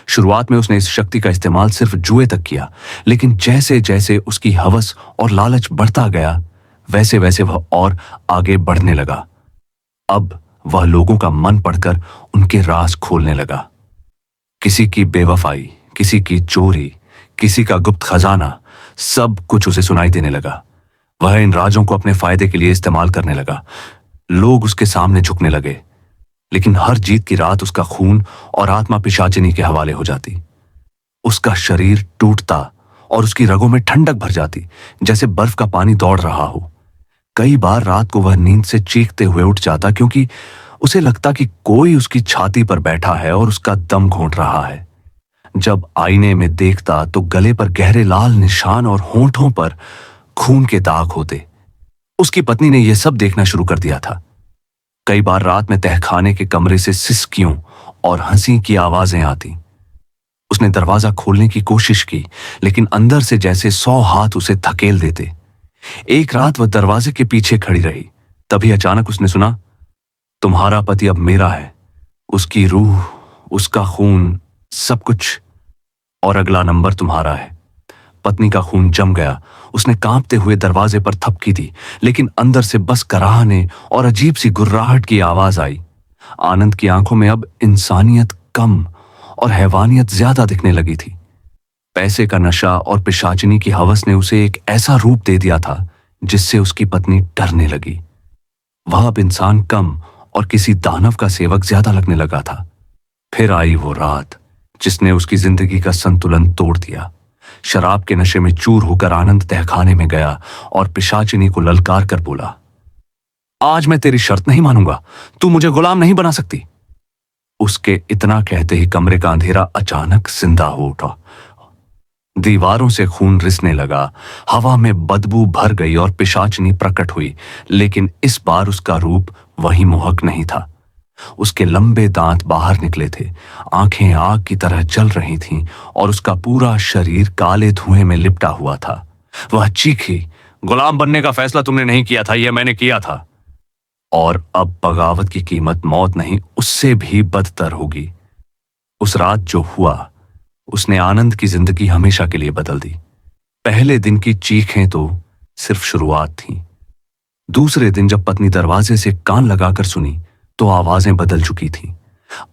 Speaker 1: शुरुआत में उसने इस शक्ति का इस्तेमाल सिर्फ जुए तक किया, लेकिन जैसे जैसे उसकी हवस और लालच बढ़ता गया, वैसे वैसे वह और आगे बढ़ने लगा। अब वह लोगों का मन पढ़कर उनके राज खोलने लगा। किसी की बेवफाई, किसी की चोरी, किसी का गुप्त खजाना, सब कुछ उसे सुनाई देने लगा। वह इन राजों को अपने फायदे के लिए इस्तेमाल करने लगा। लोग उसके सामने झुकने लगे, लेकिन हर जीत की रात उसका खून और आत्मा पिशाचिनी के हवाले हो जाती। उसका शरीर टूटता और उसकी रगों में ठंडक भर जाती, जैसे बर्फ का पानी दौड़ रहा हो। कई बार रात को वह नींद से चीखते हुए उठ जाता, क्योंकि उसे लगता कि कोई उसकी छाती पर बैठा है और उसका दम घोंट रहा है। जब आईने में देखता तो गले पर गहरे लाल निशान और होंठों पर खून के दाग होते। उसकी पत्नी ने यह सब देखना शुरू कर दिया था। कई बार रात में तहखाने के कमरे से सिसकियों और हंसी की आवाजें आती। उसने दरवाजा खोलने की कोशिश की, लेकिन अंदर से जैसे 100 हाथ उसे धकेल देते। एक रात वह दरवाजे के पीछे खड़ी रही। तभी अचानक उसने सुना, तुम्हारा पति अब मेरा है, उसकी रूह, उसका खून, सब कुछ, और अगला नंबर तुम्हारा है। पत्नी का खून जम गया। उसने कांपते हुए दरवाजे पर थपकी दी, लेकिन अंदर से बस कराहने और अजीब सी गुर्राहट की आवाज आई। आनंद की आंखों में अब इंसानियत कम और हैवानियत ज्यादा दिखने लगी थी। पैसे का नशा और पिशाचिनी की हवस ने उसे एक ऐसा रूप दे दिया था जिससे उसकी पत्नी डरने लगी। वह अब इंसान कम और किसी दानव का सेवक ज्यादा लगने लगा था। फिर आई वो रात जिसने उसकी जिंदगी का संतुलन तोड़ दिया। शराब के नशे में चूर होकर आनंद तहखाने में गया और पिशाचिनी को ललकार कर बोला, आज मैं तेरी शर्त नहीं मानूंगा, तू मुझे गुलाम नहीं बना सकती। उसके इतना कहते ही कमरे का अंधेरा अचानक जिंदा हो उठा। दीवारों से खून रिसने लगा, हवा में बदबू भर गई और पिशाचिनी प्रकट हुई, लेकिन इस बार उसका रूप वही मोहक नहीं था। उसके लंबे दांत बाहर निकले थे, आंखें आग की तरह जल रही थीं और उसका पूरा शरीर काले धुएं में लिपटा हुआ था। वह चीखी, गुलाम बनने का फैसला तुमने नहीं किया था, यह मैंने किया था, और अब बगावत की कीमत मौत नहीं, उससे भी बदतर होगी। उस रात जो हुआ उसने आनंद की जिंदगी हमेशा के लिए बदल दी। पहले दिन की चीखें तो सिर्फ शुरुआत थी। दूसरे दिन जब पत्नी दरवाजे से कान लगाकर सुनी तो आवाजें बदल चुकी थीं।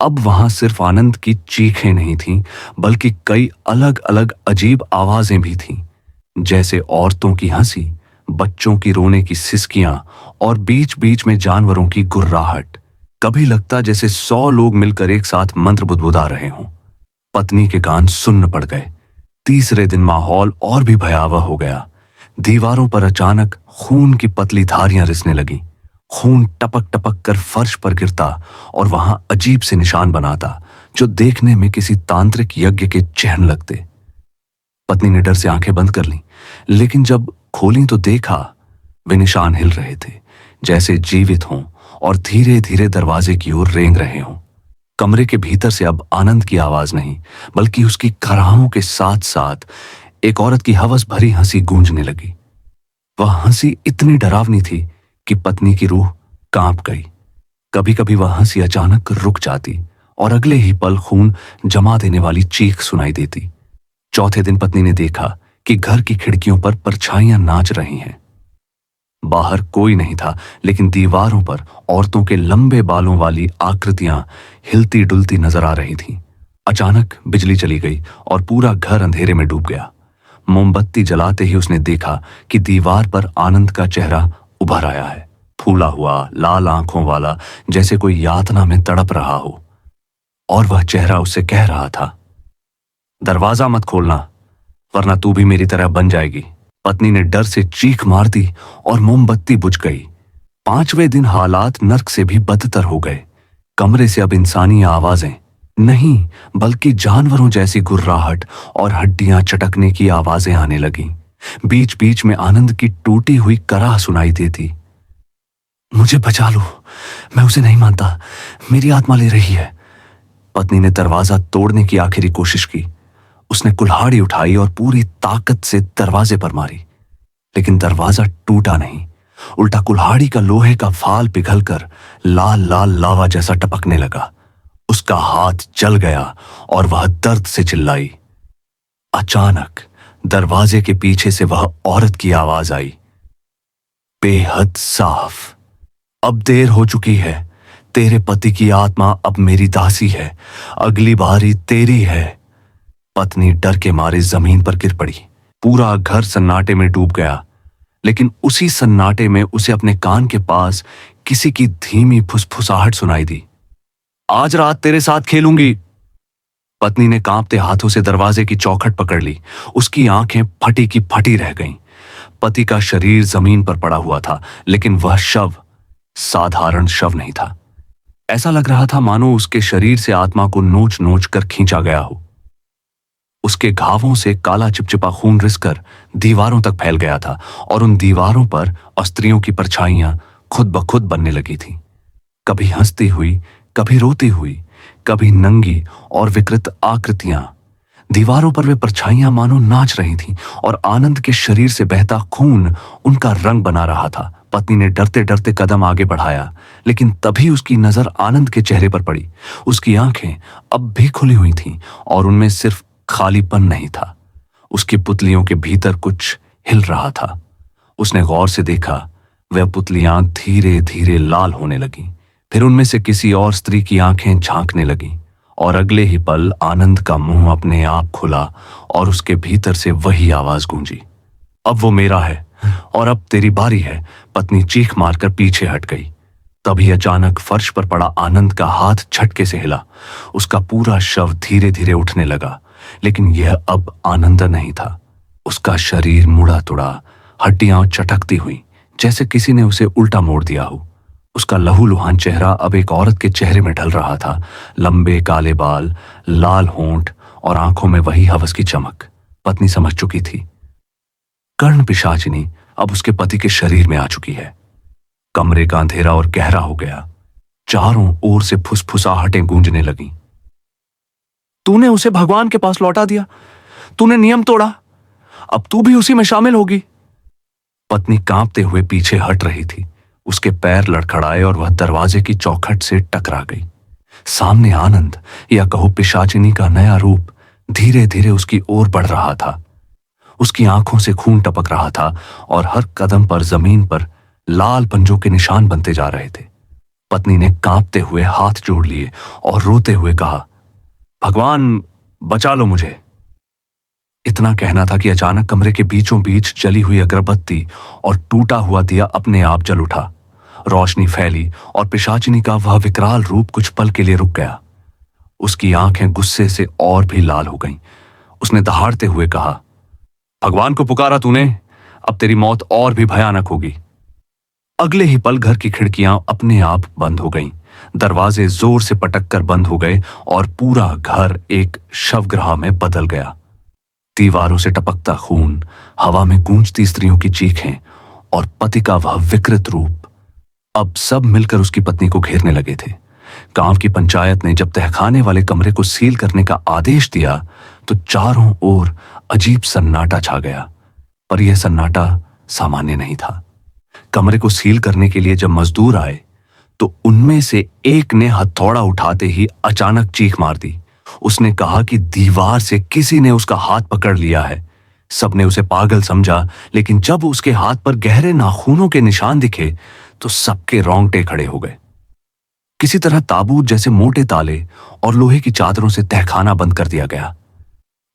Speaker 1: अब वहां सिर्फ आनंद की चीखें नहीं थीं, बल्कि कई अलग अलग अजीब आवाजें भी थीं, जैसे औरतों की हंसी, बच्चों की रोने की सिसकियां और बीच बीच में जानवरों की गुर्राहट। कभी लगता जैसे 100 लोग मिलकर एक साथ मंत्र बुदबुदा रहे हों। पत्नी के कान सुन्न पड़ गए। तीसरे दिन माहौल और भी भयावह हो गया। दीवारों पर अचानक खून की पतली धारियां रिसने लगी। खून टपक टपक कर फर्श पर गिरता और वहां अजीब से निशान बनाता, जो देखने में किसी तांत्रिक यज्ञ के चिन्ह लगते। पत्नी ने डर से आंखें बंद कर लीं, लेकिन जब खोली तो देखा वे निशान हिल रहे थे, जैसे जीवित हों और धीरे धीरे दरवाजे की ओर रेंग रहे हों। कमरे के भीतर से अब आनंद की आवाज नहीं, बल्कि उसकी कराहों के साथ साथ एक औरत की हवस भरी हंसी गूंजने लगी। वह हंसी इतनी डरावनी थी कि पत्नी की रूह कांप गई। कभी कभी वह हंसी अचानक रुक जाती और अगले ही पल खून जमा देने वाली चीख सुनाई देती। चौथे दिन पत्नी ने देखा कि घर की खिड़कियों पर परछाइयां नाच रही हैं। बाहर कोई नहीं था, लेकिन दीवारों पर औरतों के लंबे बालों वाली आकृतियां हिलती डुलती नजर आ रही थीं। अचानक बिजली चली गई और पूरा घर अंधेरे में डूब गया। मोमबत्ती जलाते ही उसने देखा कि दीवार पर आनंद का चेहरा उभर आया है, फूला हुआ, लाल आंखों वाला, जैसे कोई यातना में तड़प रहा हो। और वह चेहरा उससे कह रहा था, दरवाजा मत खोलना, वरना तू भी मेरी तरह बन जाएगी। पत्नी ने डर से चीख मार दी और मोमबत्ती बुझ गई। पांचवें दिन हालात नर्क से भी बदतर हो गए। कमरे से अब इंसानी आवाजें नहीं, बल्कि जानवरों जैसी गुर्राहट और हड्डियां चटकने की आवाजें आने लगीं। बीच बीच में आनंद की टूटी हुई कराह सुनाई देती। मुझे बचा लो, मैं उसे नहीं मानता, मेरी आत्मा ले रही है। पत्नी ने दरवाजा तोड़ने की आखिरी कोशिश की। उसने कुल्हाड़ी उठाई और पूरी ताकत से दरवाजे पर मारी, लेकिन दरवाजा टूटा नहीं। उल्टा कुल्हाड़ी का लोहे का फाल पिघलकर लाल लाल लावा जैसा टपकने लगा। उसका हाथ जल गया और वह दर्द से चिल्लाई। अचानक दरवाजे के पीछे से वह औरत की आवाज आई, बेहद साफ, अब देर हो चुकी है, तेरे पति की आत्मा अब मेरी दासी है, अगली बारी तेरी है। पत्नी डर के मारे जमीन पर गिर पड़ी। पूरा घर सन्नाटे में डूब गया, लेकिन उसी सन्नाटे में उसे अपने कान के पास किसी की धीमी फुसफुसाहट सुनाई दी। आज रात तेरे साथ खेलूंगी। पत्नी ने कांपते हाथों से दरवाजे की चौखट पकड़ ली। उसकी आंखें फटी की फटी रह गईं। पति का शरीर जमीन पर पड़ा हुआ था, लेकिन वह शव साधारण शव नहीं था। ऐसा लग रहा था मानो उसके शरीर से आत्मा को नोच नोच कर खींचा गया हो। उसके घावों से काला चिपचिपा खून रिसकर दीवारों तक फैल गया था और उन दीवारों पर स्त्रियों की परछाइयां खुद ब खुद बनने लगी थीं। कभी हंसती हुई, कभी रोती हुई, कभी नंगी और विकृत आकृतियां। दीवारों पर वे परछाइयां मानो नाच रही थीं और आनंद के शरीर से बहता खून उनका रंग बना रहा था। पत्नी ने डरते डरते कदम आगे बढ़ाया, लेकिन तभी उसकी नजर आनंद के चेहरे पर पड़ी। उसकी आंखें अब भी खुली हुई थीं और उनमें सिर्फ खालीपन नहीं था, उसकी पुतलियों के भीतर कुछ हिल रहा था। उसने गौर से देखा, वह पुतलियां धीरे धीरे लाल होने लगीं। फिर उनमें से किसी और स्त्री की आंखें झांकने लगीं और अगले ही पल आनंद का मुंह अपने आप खुला और उसके भीतर से वही आवाज गूंजी, अब वो मेरा है और अब तेरी बारी है। पत्नी चीख मारकर पीछे हट गई। तभी अचानक फर्श पर पड़ा आनंद का हाथ झटके से हिला। उसका पूरा शव धीरे धीरे उठने लगा, लेकिन यह अब आनंद नहीं था। उसका शरीर मुड़ा तुड़ा, हड्डियां चटकती हुई, जैसे किसी ने उसे उल्टा मोड़ दिया हो। उसका लहूलुहान चेहरा अब एक औरत के चेहरे में ढल रहा था। लंबे काले बाल, लाल होंठ और आंखों में वही हवस की चमक। पत्नी समझ चुकी थी, कर्ण पिशाचिनी अब उसके पति के शरीर में आ चुकी है। कमरे का अंधेरा और गहरा हो गया। चारों ओर से फुसफुसाहटें गूंजने लगीं। तूने उसे भगवान के पास लौटा दिया, तूने नियम तोड़ा, अब तू भी उसी में शामिल होगी। पत्नी कांपते हुए पीछे हट रही थी। उसके पैर लड़खड़ाए और वह दरवाजे की चौखट से टकरा गई। सामने आनंद, या कहो पिशाचिनी का नया रूप, धीरे धीरे उसकी ओर बढ़ रहा था। उसकी आंखों से खून टपक रहा था और हर कदम पर जमीन पर लाल पंजों के निशान बनते जा रहे थे। पत्नी ने कांपते हुए हाथ जोड़ लिए और रोते हुए कहा, भगवान बचा लो मुझे। इतना कहना था कि अचानक कमरे के बीचों बीच जली हुई अगरबत्ती और टूटा हुआ दिया अपने आप जल उठा। रोशनी फैली और पिशाचिनी का वह विकराल रूप कुछ पल के लिए रुक गया। उसकी आंखें गुस्से से और भी लाल हो गईं। उसने दहाड़ते हुए कहा, भगवान को पुकारा तूने, अब तेरी मौत और भी भयानक होगी। अगले ही पल घर की खिड़कियां अपने आप बंद हो गईं। दरवाजे जोर से पटककर बंद हो गए और पूरा घर एक शवगृह में बदल गया। दीवारों से टपकता खून, हवा में गूंजती स्त्रियों की चीखें और पति का वह विकृत रूप, अब सब मिलकर उसकी पत्नी को घेरने लगे थे। गांव की पंचायत ने जब तहखाने वाले कमरे को सील करने का आदेश दिया तो चारों ओर अजीब सन्नाटा छा गया। पर यह सन्नाटा सामान्य नहीं था। कमरे को सील करने के लिए जब मजदूर आए तो उनमें से एक ने हथौड़ा उठाते ही अचानक चीख मार दी। उसने कहा कि दीवार से किसी ने उसका हाथ पकड़ लिया है। सबने उसे पागल समझा, लेकिन जब उसके हाथ पर गहरे नाखूनों के निशान दिखे तो सबके रोंगटे खड़े हो गए। किसी तरह ताबूत जैसे मोटे ताले और लोहे की चादरों से तहखाना बंद कर दिया गया।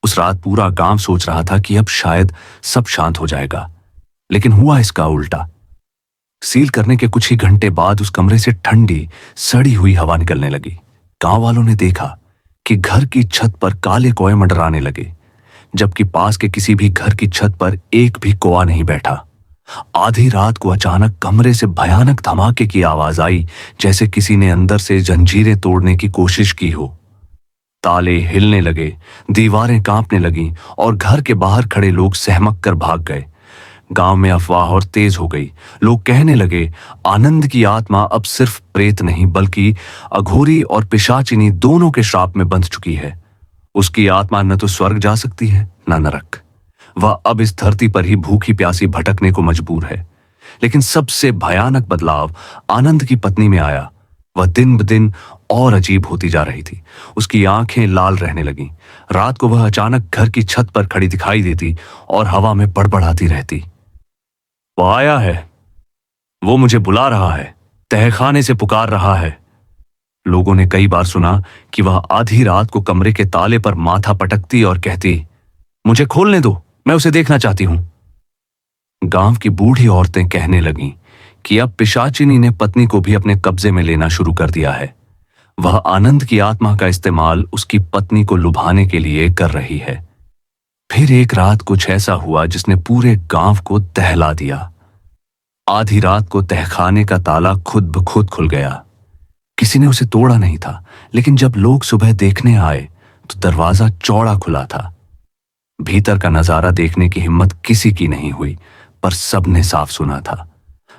Speaker 1: उस रात पूरा गांव सोच रहा था कि अब शायद सब शांत हो जाएगा, लेकिन हुआ इसका उल्टा। सील करने के कुछ ही घंटे बाद उस कमरे से ठंडी सड़ी हुई हवा निकलने लगी। गांव वालों ने देखा कि घर की छत पर काले कौए मंडराने लगे, जबकि पास के किसी भी घर की छत पर एक भी कौआ नहीं बैठा। आधी रात को अचानक कमरे से भयानक धमाके की आवाज आई, जैसे किसी ने अंदर से जंजीरें तोड़ने की कोशिश की हो। ताले हिलने लगे, दीवारें कांपने लगीं और घर के बाहर खड़े लोग सहमक कर भाग गए। गांव में अफवाह और तेज हो गई। लोग कहने लगे, आनंद की आत्मा अब सिर्फ प्रेत नहीं बल्कि अघोरी और पिशाचिनी दोनों के श्राप में बंध चुकी है। उसकी आत्मा न तो स्वर्ग जा सकती है न नरक। वह अब इस धरती पर ही भूखी प्यासी भटकने को मजबूर है। लेकिन सबसे भयानक बदलाव आनंद की पत्नी में आया। वह दिन ब दिन और अजीब होती जा रही थी। उसकी आंखें लाल रहने लगीं। रात को वह अचानक घर की छत पर खड़ी दिखाई देती और हवा में बड़बड़ाती रहती। वो आया है, वो मुझे बुला रहा है, तहखाने से पुकार रहा है। लोगों ने कई बार सुना कि वह आधी रात को कमरे के ताले पर माथा पटकती और कहती, मुझे खोलने दो, मैं उसे देखना चाहती हूं। गांव की बूढ़ी औरतें कहने लगीं कि अब पिशाचिनी ने पत्नी को भी अपने कब्जे में लेना शुरू कर दिया है। वह आनंद की आत्मा का इस्तेमाल उसकी पत्नी को लुभाने के लिए कर रही है। फिर एक रात कुछ ऐसा हुआ जिसने पूरे गांव को दहला दिया। आधी रात को तहखाने का ताला खुद ब खुद खुल गया। किसी ने उसे तोड़ा नहीं था, लेकिन जब लोग सुबह देखने आए तो दरवाजा चौड़ा खुला था। भीतर का नजारा देखने की हिम्मत किसी की नहीं हुई, पर सबने साफ सुना था।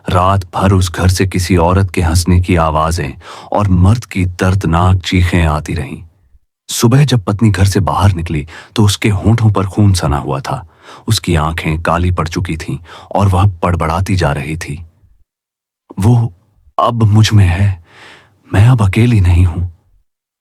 Speaker 1: रात भर उस घर से किसी औरत के हंसने की आवाजें और मर्द की दर्दनाक चीखें आती रहीं। सुबह जब पत्नी घर से बाहर निकली तो उसके होंठों पर खून सना हुआ था। उसकी आंखें काली पड़ चुकी थीं और वह बड़बड़ाती जा रही थी, वो अब मुझ में है, मैं अब अकेली नहीं हूं।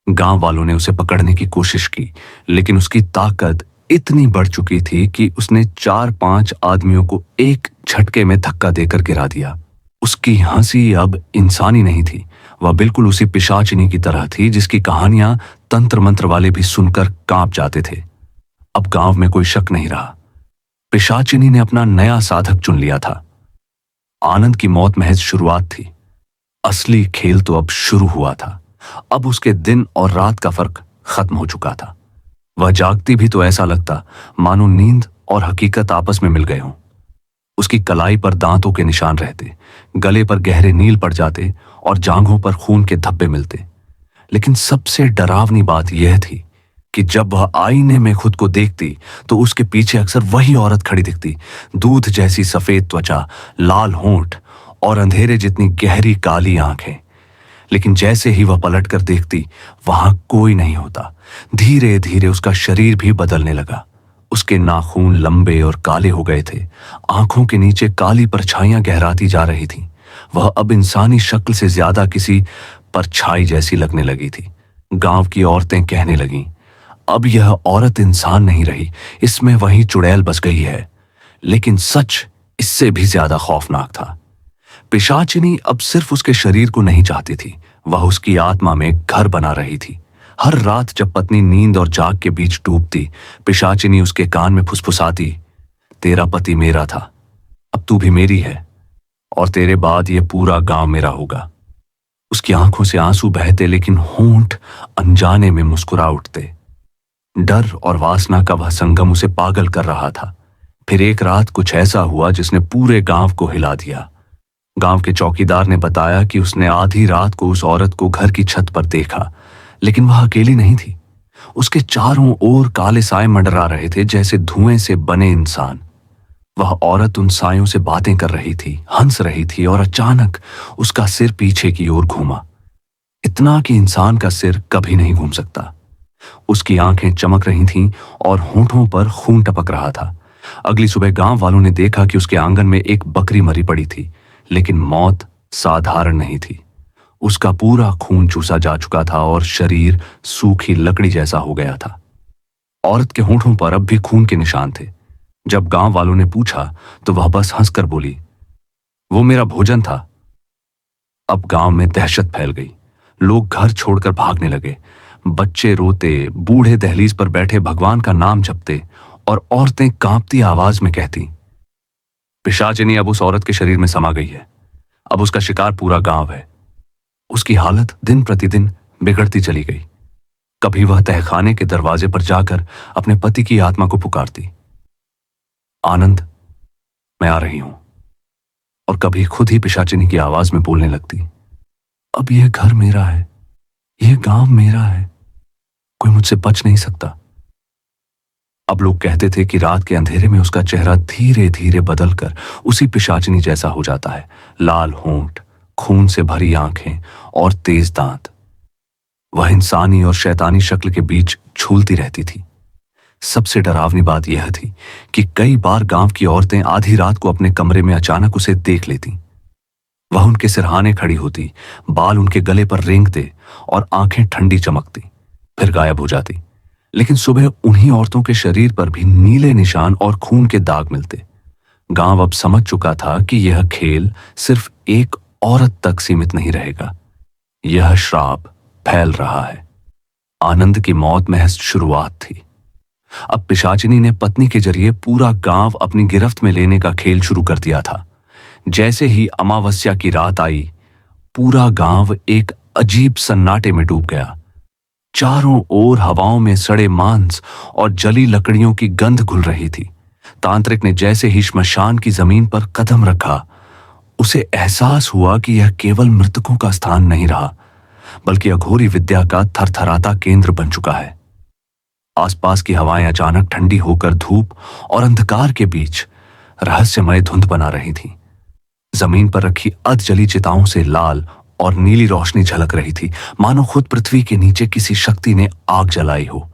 Speaker 1: गांव वालों ने उसे पकड़ने की कोशिश की, लेकिन उसकी ताकत इतनी बढ़ चुकी थी कि उसने 4-5 आदमियों को एक झटके में धक्का देकर गिरा दिया। उसकी हंसी अब इंसानी नहीं थी, वह बिल्कुल उसी पिशाचिनी की तरह थी जिसकी कहानियां तंत्र मंत्र वाले भी सुनकर कांप जाते थे। अब गांव में कोई शक नहीं रहा। पिशाचिनी ने अपना नया साधक चुन लिया था। आनंद की मौत महज शुरुआत थी, असली खेल तो अब शुरू हुआ था। अब उसके दिन और रात का फर्क खत्म हो चुका था। वह जागती भी तो ऐसा लगता मानो नींद और हकीकत आपस में मिल गए हों। उसकी कलाई पर दांतों के निशान रहते, गले पर गहरे नील पड़ जाते और जांघों पर खून के धब्बे मिलते। लेकिन सबसे डरावनी बात यह थी कि जब वह आईने में खुद को देखती तो उसके पीछे अक्सर वही औरत खड़ी दिखती, दूध जैसी सफेद त्वचा, लाल होंठ और अंधेरे जितनी गहरी काली आंखें। लेकिन जैसे ही वह पलट कर देखती, वहां कोई नहीं होता। धीरे धीरे उसका शरीर भी बदलने लगा। उसके नाखून लंबे और काले हो गए थे, आंखों के नीचे काली परछाइयां गहराती जा रही थीं। वह अब इंसानी शक्ल से ज्यादा किसी परछाई जैसी लगने लगी थी। गांव की औरतें कहने लगीं, अब यह औरत इंसान नहीं रही, इसमें वही चुड़ैल बस गई है। लेकिन सच इससे भी ज्यादा खौफनाक था। पिशाचिनी अब सिर्फ उसके शरीर को नहीं चाहती थी, वह उसकी आत्मा में घर बना रही थी। हर रात जब पत्नी नींद और जाग के बीच डूबती, पिशाचिनी उसके कान में फुसफुसाती, तेरा पति मेरा था, अब तू भी मेरी है, और तेरे बाद ये पूरा गांव मेरा होगा। उसकी आंखों से आंसू बहते, लेकिन होंठ अनजाने में मुस्कुरा उठते। डर और वासना का वह संगम उसे पागल कर रहा था। फिर एक रात कुछ ऐसा हुआ जिसने पूरे गांव को हिला दिया। गांव के चौकीदार ने बताया कि उसने आधी रात को उस औरत को घर की छत पर देखा, लेकिन वह अकेली नहीं थी। उसके चारों ओर काले साए मंडरा रहे थे, जैसे धुएं से बने इंसान। वह औरत उन सायों से बातें कर रही थी, हंस रही थी, और अचानक उसका सिर पीछे की ओर घूमा। इतना कि इंसान का सिर कभी नहीं घूम सकता। उसकी आंखें चमक रही थीं और होंठों पर खून टपक रहा था। अगली सुबह गांव वालों ने देखा कि उसके आंगन में एक बकरी मरी पड़ी थी, लेकिन मौत साधारण नहीं थी। उसका पूरा खून चूसा जा चुका था और शरीर सूखी लकड़ी जैसा हो गया था। औरत के होंठों पर अब भी खून के निशान थे। जब गांव वालों ने पूछा तो वह बस हंसकर बोली, वो मेरा भोजन था। अब गांव में दहशत फैल गई। लोग घर छोड़कर भागने लगे। बच्चे रोते, बूढ़े दहलीज पर बैठे भगवान का नाम जपते और औरतें कांपती आवाज में कहती, पिशाचिनी अब उस औरत के शरीर में समा गई है। अब उसका शिकार पूरा गांव है। उसकी हालत दिन प्रतिदिन बिगड़ती चली गई। कभी वह तहखाने के दरवाजे पर जाकर अपने पति की आत्मा को पुकारती, आनंद, मैं आ रही हूं। और कभी खुद ही पिशाचिनी की आवाज में बोलने लगती, अब यह घर मेरा है, यह गांव मेरा है, कोई मुझसे बच नहीं सकता। अब लोग कहते थे कि रात के अंधेरे में उसका चेहरा धीरे धीरे बदलकर उसी पिशाचिनी जैसा हो जाता है। लाल होंठ, खून से भरी आंखें और तेज दांत। वह इंसानी और शैतानी शक्ल के बीच झूलती रहती थी। सबसे डरावनी बात यह थी कि कई बार गांव की औरतें आधी रात को अपने कमरे में अचानक उसे देख लेती। वह उनके सिरहाने खड़ी होती, बाल उनके गले पर रेंगते और आंखें ठंडी चमकती, फिर गायब हो जाती। लेकिन सुबह उन्हीं औरतों के शरीर पर भी नीले निशान और खून के दाग मिलते। गांव अब समझ चुका था कि यह खेल सिर्फ एक औरत तक सीमित नहीं रहेगा। यह श्राप फैल रहा है। आनंद की मौत महज शुरुआत थी। अब पिशाचिनी ने पत्नी के जरिए पूरा गांव अपनी गिरफ्त में लेने का खेल शुरू कर दिया था। जैसे ही अमावस्या की रात आई, पूरा गांव एक अजीब सन्नाटे में डूब गया। चारों ओर हवाओं में सड़े मांस और जली लकड़ियों की गंध घुल रही थी। तांत्रिक ने जैसे ही श्मशान की जमीन पर कदम रखा, उसे एहसास हुआ कि यह केवल मृतकों का स्थान नहीं रहा, बल्कि अघोरी विद्या का थरथराता केंद्र बन चुका है। आसपास की हवाएं अचानक ठंडी होकर धूप और अंधकार के बीच रहस्यमय धुंध बना रही थीं। जमीन पर रखी अध जली चिताओं से लाल और नीली रोशनी झलक रही थी, मानो खुद पृथ्वी के नीचे किसी शक्ति ने आग जलाई हो।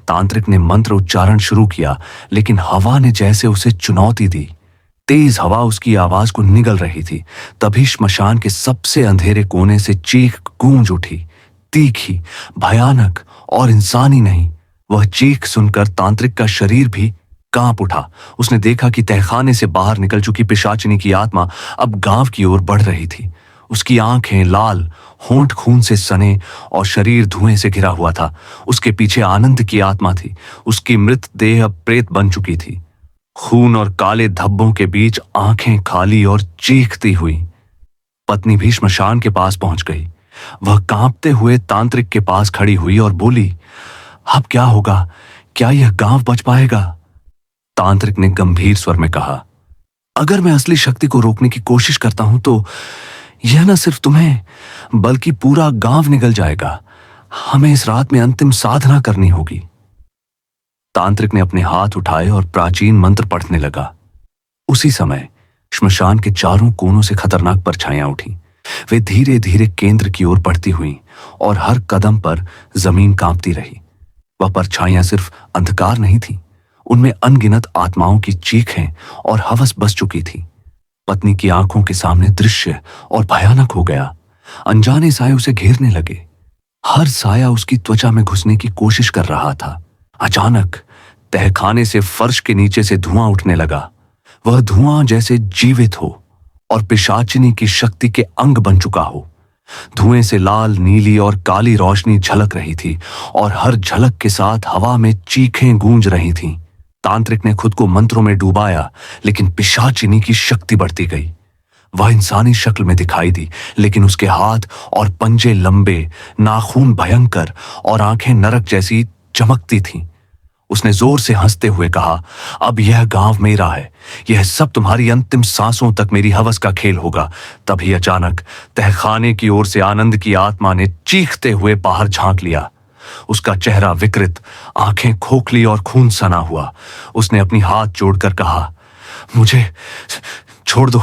Speaker 1: तांत्रिक ने मंत्र उच्चारण शुरू किया, लेकिन हवा ने जैसे उसे चुनौती दी। तेज हवा उसकी आवाज को निगल रही थी। तभी श्मशान के सबसे अंधेरे कोने से चीख गूंज उठी, तीखी, भयानक और इंसानी नहीं। वह चीख सुनकर तांत्रिक का शरीर भी कांप उठा। उसने देखा कि तहखाने से बाहर निकल चुकी पिशाचिनी की आत्मा अब गांव की ओर बढ़ रही थी। उसकी आंखें लाल, होंठ खून से सने और शरीर धुएं से घिरा हुआ था। उसके पीछे आनंद की आत्मा थी। उसकी मृत देह अब प्रेत बन चुकी थी। खून और काले धब्बों के बीच आंखें खाली और चीखती हुई। पत्नी भी श्मशान के पास पहुंच गई। वह कांपते हुए तांत्रिक के पास खड़ी हुई और बोली, अब क्या होगा? क्या यह गांव बच पाएगा? तांत्रिक ने गंभीर स्वर में कहा, अगर मैं असली शक्ति को रोकने की कोशिश करता हूं तो यह न सिर्फ तुम्हें बल्कि पूरा गांव निगल जाएगा। हमें इस रात में अंतिम साधना करनी होगी। तांत्रिक ने अपने हाथ उठाए और प्राचीन मंत्र पढ़ने लगा। उसी समय श्मशान के चारों कोनों से खतरनाक परछाइयां उठी। वे धीरे धीरे केंद्र की ओर बढ़ती हुईं और हर कदम पर जमीन कांपती रही। वह परछाइयां सिर्फ अंधकार नहीं थीं, उनमें अनगिनत आत्माओं की चीखें और हवस बस चुकी थी। पत्नी की आंखों के सामने दृश्य और भयानक हो गया। अनजाने साए उसे घेरने लगे। हर साया उसकी त्वचा में घुसने की कोशिश कर रहा था। अचानक तहखाने से फर्श के नीचे से धुआं उठने लगा। वह धुआं जैसे जीवित हो और पिशाचिनी की शक्ति के अंग बन चुका हो। धुएं से लाल, नीली और काली रोशनी झलक रही थी और हर झलक के साथ हवा में चीखें गूंज रही थीं। तांत्रिक ने खुद को मंत्रों में डुबाया, लेकिन पिशाचिनी की शक्ति बढ़ती गई। वह इंसानी शक्ल में दिखाई दी, लेकिन उसके हाथ और पंजे लंबे, नाखून भयंकर और आंखें नरक जैसी चमकती थीं। उसने जोर से हंसते हुए कहा, अब यह गांव मेरा है। यह सब तुम्हारी अंतिम सांसों तक मेरी हवस का खेल होगा। तभी अचानक तहखाने की ओर से आनंद की आत्मा ने चीखते हुए बाहर झांक लिया। उसका चेहरा विकृत, आंखें खोखली और खून सना हुआ। उसने अपनी हाथ जोड़कर कहा, मुझे छोड़ दो,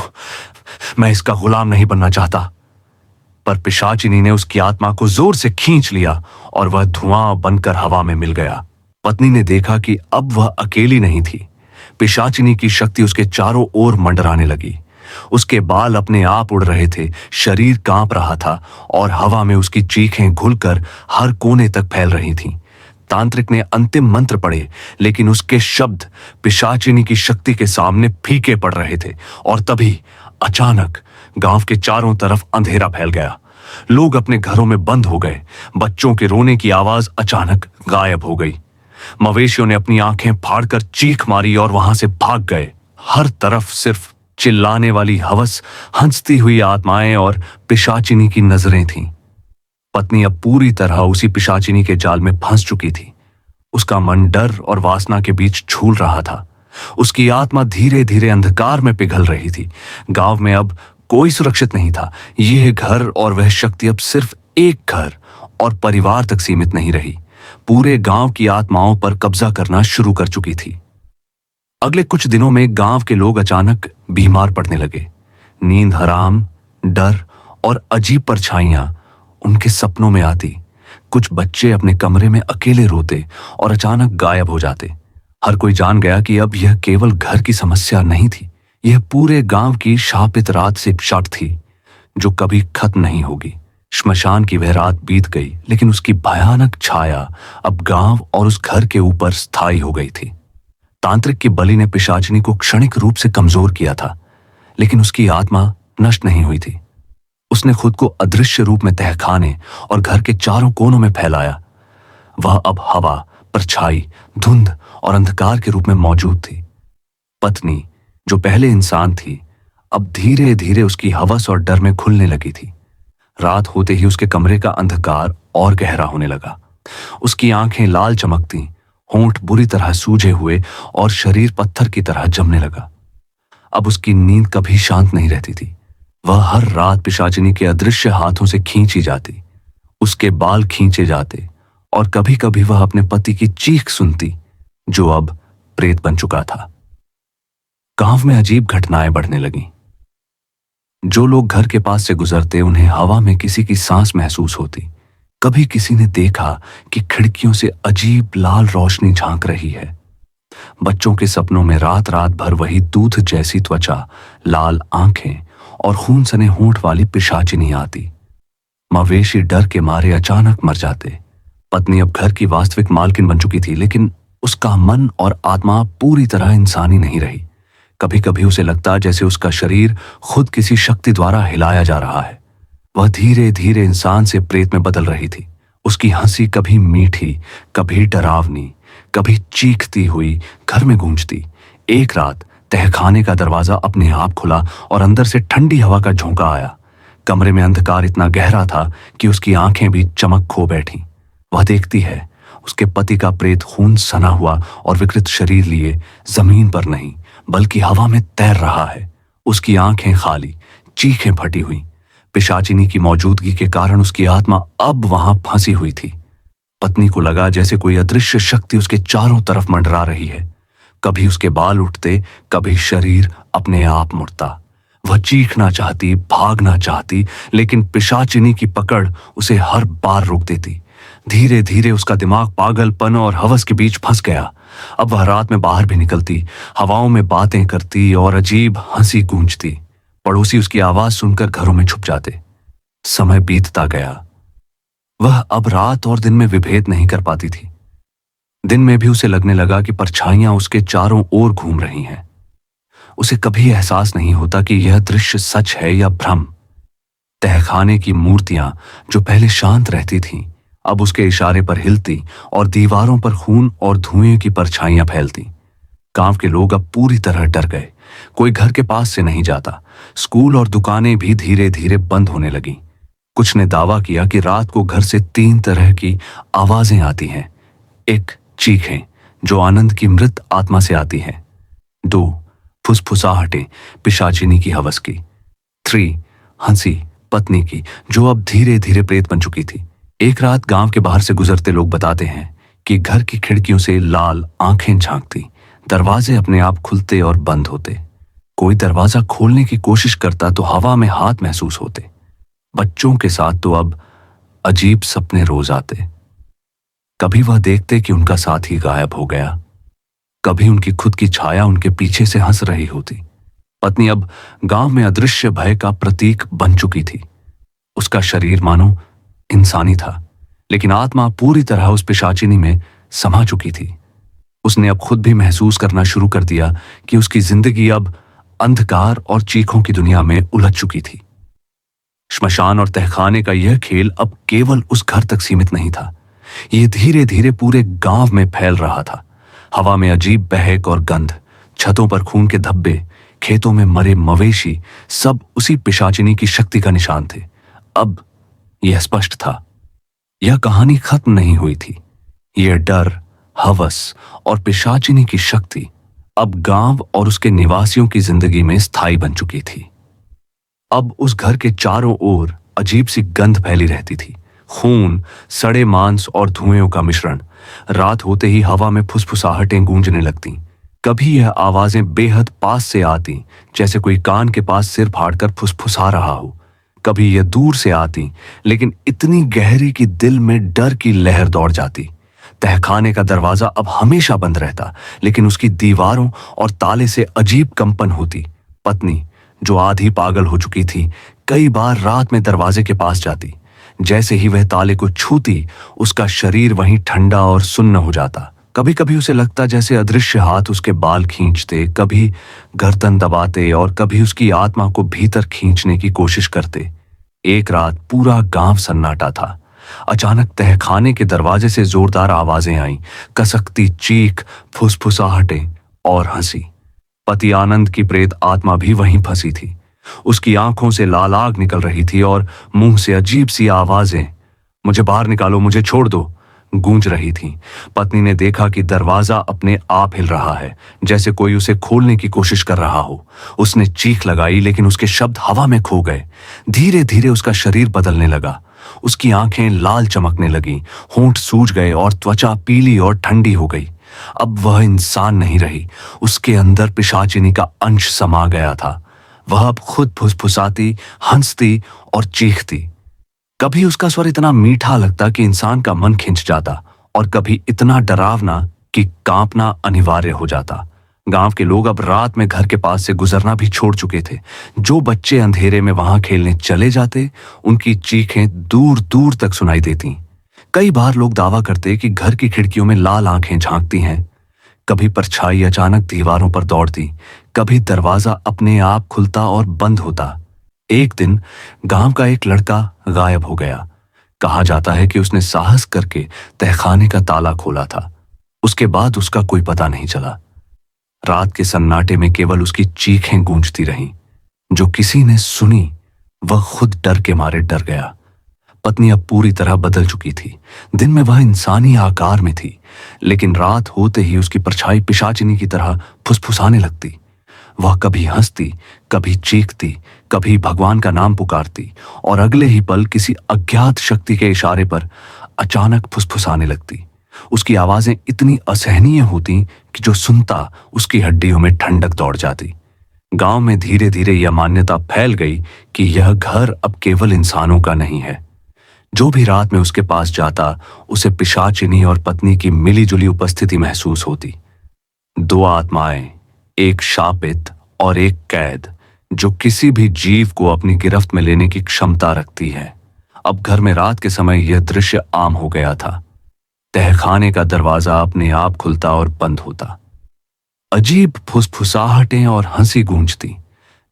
Speaker 1: मैं इसका गुलाम नहीं बनना चाहता। पर पिशाचिनी ने उसकी आत्मा को जोर से खींच लिया और वह धुआं बनकर हवा में मिल गया। पत्नी ने देखा कि अब वह अकेली नहीं थी। पिशाचिनी की शक्ति उसके चारों ओर मंडराने लगी। उसके बाल अपने आप उड़ रहे थे, शरीर कांप रहा था और हवा में उसकी चीखें घुलकर हर कोने तक फैल रही थीं। तांत्रिक ने अंतिम मंत्र पढ़े, लेकिन उसके शब्द पिशाचिनी की शक्ति के सामने फीके पड़ रहे थे। और तभी अचानक गांव के चारों तरफ अंधेरा फैल गया। लोग अपने घरों में बंद हो गए। बच्चों के रोने की आवाज अचानक गायब हो गई। मवेशियों ने अपनी आंखें फाड़कर चीख मारी और वहां से भाग गए। हर तरफ सिर्फ चिल्लाने वाली हवस, हंसती हुई आत्माएं और पिशाचिनी की नजरें थीं। पत्नी अब पूरी तरह उसी पिशाचिनी के जाल में फंस चुकी थी। उसका मन डर और वासना के बीच झूल रहा था। उसकी आत्मा धीरे धीरे अंधकार में पिघल रही थी। गांव में अब कोई सुरक्षित नहीं था। यह घर और वह शक्ति अब सिर्फ एक घर और परिवार तक सीमित नहीं रही, पूरे गांव की आत्माओं पर कब्जा करना शुरू कर चुकी थी। अगले कुछ दिनों में गांव के लोग अचानक बीमार पड़ने लगे। नींद हराम, डर और अजीब परछाइयां उनके सपनों में आती। कुछ बच्चे अपने कमरे में अकेले रोते और अचानक गायब हो जाते। हर कोई जान गया कि अब यह केवल घर की समस्या नहीं थी, यह पूरे गांव की शापित रात से शर्त थी जो कभी खत्म नहीं होगी। श्मशान की वह रात बीत गई, लेकिन उसकी भयानक छाया अब गांव और उस घर के ऊपर स्थायी हो गई थी। तांत्रिक की बलि ने पिशाचिनी को क्षणिक रूप से कमजोर किया था, लेकिन उसकी आत्मा नष्ट नहीं हुई थी। उसने खुद को अदृश्य रूप में तहखाने और घर के चारों कोनों में फैलाया। वह अब हवा, परछाई, धुंध और अंधकार के रूप में मौजूद थी। पत्नी, जो पहले इंसान थी, अब धीरे धीरे उसकी हवस और डर में खुलने लगी थी। रात होते ही उसके कमरे का अंधकार और गहरा होने लगा। उसकी आंखें लाल चमकती, होंठ बुरी तरह सूजे हुए और शरीर पत्थर की तरह जमने लगा। अब उसकी नींद कभी शांत नहीं रहती थी। वह हर रात पिशाचिनी के अदृश्य हाथों से खींची जाती, उसके बाल खींचे जाते और कभी कभी वह अपने पति की चीख सुनती, जो अब प्रेत बन चुका था। गांव में अजीब घटनाएं बढ़ने लगीं। जो लोग घर के पास से गुजरते, उन्हें हवा में किसी की सांस महसूस होती। कभी किसी ने देखा कि खिड़कियों से अजीब लाल रोशनी झांक रही है। बच्चों के सपनों में रात रात भर वही दूध जैसी त्वचा, लाल आंखें और खून सने होंठ वाली पिशाचिनी आती। मवेशी डर के मारे अचानक मर जाते। पत्नी अब घर की वास्तविक मालकिन बन चुकी थी, लेकिन उसका मन और आत्मा पूरी तरह इंसानी नहीं रही। कभी कभी उसे लगता जैसे उसका शरीर खुद किसी शक्ति द्वारा हिलाया जा रहा है। वह धीरे धीरे इंसान से प्रेत में बदल रही थी। उसकी हंसी कभी मीठी, कभी डरावनी, कभी चीखती हुई घर में गूंजती। एक रात तहखाने का दरवाजा अपने आप खुला और अंदर से ठंडी हवा का झोंका आया। कमरे में अंधकार इतना गहरा था कि उसकी आंखें भी चमक खो बैठी। वह देखती है, उसके पति का प्रेत खून सना हुआ और विकृत शरीर लिए जमीन पर नहीं बल्कि हवा में तैर रहा है। उसकी आंखें खाली, चीखें फटी हुई। पिशाचिनी की मौजूदगी के कारण उसकी आत्मा अब वहां फंसी हुई थी। पत्नी को लगा जैसे कोई अदृश्य शक्ति उसके चारों तरफ मंडरा रही है। कभी उसके बाल उठते, कभी शरीर अपने आप मुड़ता। वह चीखना चाहती, भागना चाहती, लेकिन पिशाचिनी की पकड़ उसे हर बार रोक देती। धीरे धीरे उसका दिमाग पागलपन और हवस के बीच फंस गया। अब वह रात में बाहर भी निकलती, हवाओं में बातें करती और अजीब हंसी गूंजती। पड़ोसी उसकी आवाज सुनकर घरों में छुप जाते। समय बीतता गया। वह अब रात और दिन में विभेद नहीं कर पाती थी। दिन में भी उसे लगने लगा कि परछाइयां उसके चारों ओर घूम रही हैं। उसे कभी एहसास नहीं होता कि यह दृश्य सच है या भ्रम। तहखाने की मूर्तियां जो पहले शांत रहती थीं, अब उसके इशारे पर हिलती और दीवारों पर खून और धुएं की परछाइयां फैलती। गांव के लोग अब पूरी तरह डर गए। कोई घर के पास से नहीं जाता। स्कूल और दुकानें भी धीरे धीरे बंद होने लगी। कुछ ने दावा किया कि रात को घर से 3 तरह की आवाजें आती हैं। 1, चीखें जो आनंद की मृत आत्मा से आती हैं। 2, फुसफुसाहटें पिशाचिनी की हवस की। 3, हंसी पत्नी की जो अब धीरे धीरे प्रेत बन चुकी थी। एक रात गांव के बाहर से गुजरते लोग बताते हैं कि घर की खिड़कियों से लाल आंखें झांकती, दरवाजे अपने आप खुलते और बंद होते। कोई दरवाजा खोलने की कोशिश करता तो हवा में हाथ महसूस होते। बच्चों के साथ तो अब अजीब सपने रोज आते। कभी वह देखते कि उनका साथी गायब हो गया, कभी उनकी खुद की छाया उनके पीछे से हंस रही होती। पत्नी अब गांव में अदृश्य भय का प्रतीक बन चुकी थी। उसका शरीर मानो इंसानी था, लेकिन आत्मा पूरी तरह उस पिशाचिनी में समा चुकी थी। उसने अब खुद भी महसूस करना शुरू कर दिया कि उसकी जिंदगी अब अंधकार और चीखों की दुनिया में उलझ चुकी थी। श्मशान और तहखाने का यह खेल अब केवल उस घर तक सीमित नहीं था, यह धीरे धीरे पूरे गांव में फैल रहा था। हवा में अजीब बहक और गंध, छतों पर खून के धब्बे, खेतों में मरे मवेशी, सब उसी पिशाचिनी की शक्ति का निशान थे। अब यह स्पष्ट था, यह कहानी खत्म नहीं हुई थी। यह डर, हवस और पिशाचिनी की शक्ति अब गांव और उसके निवासियों की जिंदगी में स्थायी बन चुकी थी। अब उस घर के चारों ओर अजीब सी गंध फैली रहती थी, खून, सड़े मांस और धुएं का मिश्रण। रात होते ही हवा में फुसफुसाहटें गूंजने लगती। कभी यह आवाजें बेहद पास से आती, जैसे कोई कान के पास सिर फाड़कर फुसफुसा रहा हो। कभी यह दूर से आती, लेकिन इतनी गहरी कि दिल में डर की लहर दौड़ जाती। तहखाने का दरवाजा अब हमेशा बंद रहता, लेकिन उसकी दीवारों और ताले से अजीब कंपन होती। पत्नी, जो आधी पागल हो चुकी थी, कई बार रात में दरवाजे के पास जाती। जैसे ही वह ताले को छूती, उसका शरीर वहीं ठंडा और सुन्न हो जाता। कभी कभी उसे लगता जैसे अदृश्य हाथ उसके बाल खींचते, कभी गर्दन दबाते और कभी उसकी आत्मा को भीतर खींचने की कोशिश करते। एक रात पूरा गांव सन्नाटा था। अचानक तहखाने के दरवाजे से जोरदार आवाजें आईं, कसकती चीख, फुसफुसाहटें और हंसी। पति आनंद की प्रेत आत्मा भी वहीं फंसी थी। उसकी आंखों से लाल आग निकल रही थी और मुंह से अजीब सी आवाजें, मुझे बाहर निकालो, मुझे छोड़ दो, गूंज रही थी। पत्नी ने देखा कि दरवाजा अपने आप हिल रहा है, जैसे कोई उसे खोलने की कोशिश कर रहा हो। उसने चीख लगाई, लेकिन उसके शब्द हवा में खो गए। धीरे धीरे उसका शरीर बदलने लगा। उसकी आंखें लाल चमकने लगीं, होंठ सूज गए और त्वचा पीली और ठंडी हो गई। अब वह इंसान नहीं रही, उसके अंदर पिशाचिनी का अंश समा गया था। वह अब खुद फुसफुसाती, हंसती और चीखती। कभी उसका स्वर इतना मीठा लगता कि इंसान का मन खिंच जाता, और कभी इतना डरावना कि कांपना अनिवार्य हो जाता। गांव के लोग अब रात में घर के पास से गुजरना भी छोड़ चुके थे। जो बच्चे अंधेरे में वहां खेलने चले जाते, उनकी चीखें दूर दूर तक सुनाई देती। कई बार लोग दावा करते कि घर की खिड़कियों में लाल आंखें झांकती हैं। कभी परछाई अचानक दीवारों पर दौड़ती, कभी दरवाजा अपने आप खुलता और बंद होता। एक दिन गांव का एक लड़का गायब हो गया। कहा जाता है कि उसने साहस करके तहखाने का ताला खोला था। उसके बाद उसका कोई पता नहीं चला। रात के सन्नाटे में केवल उसकी चीखें गूंजती रहीं। जो किसी ने सुनी, वह खुद डर के मारे डर गया। पत्नी अब पूरी तरह बदल चुकी थी। दिन में वह इंसानी आकार में थी, लेकिन रात होते ही उसकी परछाई पिशाचिनी की तरह फुसफुसाने लगती। वह कभी हंसती, कभी चीखती, कभी भगवान का नाम पुकारती, और अगले ही पल किसी अज्ञात शक्ति के इशारे पर अचानक फुसफुसाने लगती। उसकी आवाजें इतनी असहनीय होती कि जो सुनता उसकी हड्डियों में ठंडक दौड़ जाती। गांव में धीरे धीरे यह मान्यता फैल गई कि यह घर अब केवल इंसानों का नहीं है। जो भी रात में उसके पास जाता, उसे पिशाचिनी और पत्नी की मिलीजुली उपस्थिति महसूस होती। दो आत्माएं, एक शापित और एक कैद, जो किसी भी जीव को अपनी गिरफ्त में लेने की क्षमता रखती है। अब घर में रात के समय यह दृश्य आम हो गया था। तहखाने का दरवाजा अपने आप खुलता और बंद होता। अजीब फुसफुसाहटें और हंसी गूंजती।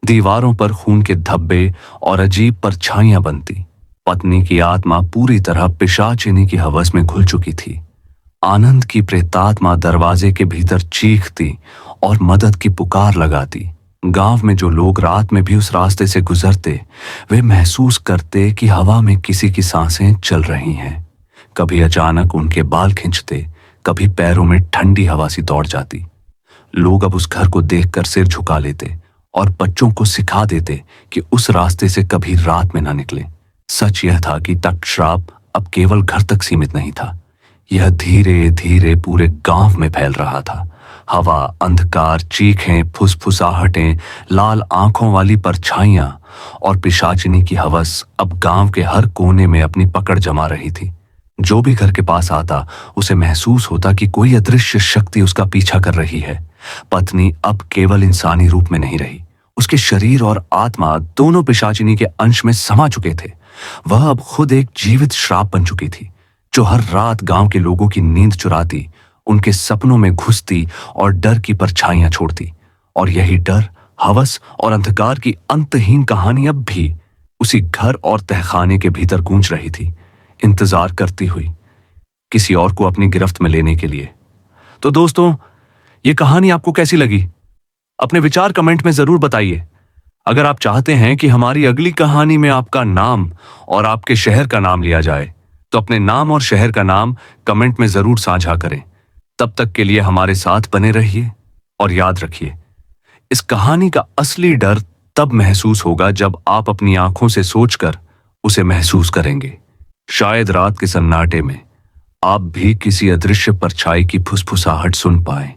Speaker 1: दीवारों पर खून के धब्बे और अजीब परछाइयां बनती। पत्नी की आत्मा पूरी तरह पिशाचिनी की हवस में घुल चुकी थी। आनंद की प्रेतात्मा दरवाजे के भीतर चीखती और मदद की पुकार लगाती। गांव में जो लोग रात में भी उस रास्ते से गुजरते, वे महसूस करते कि हवा में किसी की सांसें चल रही हैं। कभी अचानक उनके बाल खिंचते, कभी पैरों में ठंडी हवा सी दौड़ जाती। लोग अब उस घर को देखकर सिर झुका लेते और बच्चों को सिखा देते कि उस रास्ते से कभी रात में ना निकले। सच यह था कि तक्षश्राप अब केवल घर तक सीमित नहीं था, यह धीरे धीरे पूरे गांव में फैल रहा था। हवा, अंधकार, चीखें, फुसफुसाहटें, लाल आंखों वाली परछाइयां और पिशाचिनी की हवस अब गांव के हर कोने में अपनी पकड़ जमा रही थी। जो भी घर के पास आता उसे महसूस होता कि कोई अदृश्य शक्ति उसका पीछा कर रही है। पत्नी अब केवल इंसानी रूप में नहीं रही, उसके शरीर और आत्मा दोनों पिशाचिनी के अंश में समा चुके थे। वह अब खुद एक जीवित श्राप बन चुकी थी, जो हर रात गांव के लोगों की नींद चुराती, उनके सपनों में घुसती और डर की परछाइयां छोड़ती। और यही डर, हवस और अंधकार की अंतहीन कहानी अब भी उसी घर और तहखाने के भीतर गूंज रही थी, इंतजार करती हुई किसी और को अपनी गिरफ्त में लेने के लिए। तो दोस्तों, ये कहानी आपको कैसी लगी? अपने विचार कमेंट में जरूर बताइए। अगर आप चाहते हैं कि हमारी अगली कहानी में आपका नाम और आपके शहर का नाम लिया जाए, तो अपने नाम और शहर का नाम कमेंट में जरूर साझा करें। तब तक के लिए हमारे साथ बने रहिए और याद रखिए, इस कहानी का असली डर तब महसूस होगा जब आप अपनी आंखों से सोचकर उसे महसूस करेंगे। शायद रात के सन्नाटे में आप भी किसी अदृश्य परछाई की फुसफुसाहट सुन पाएं।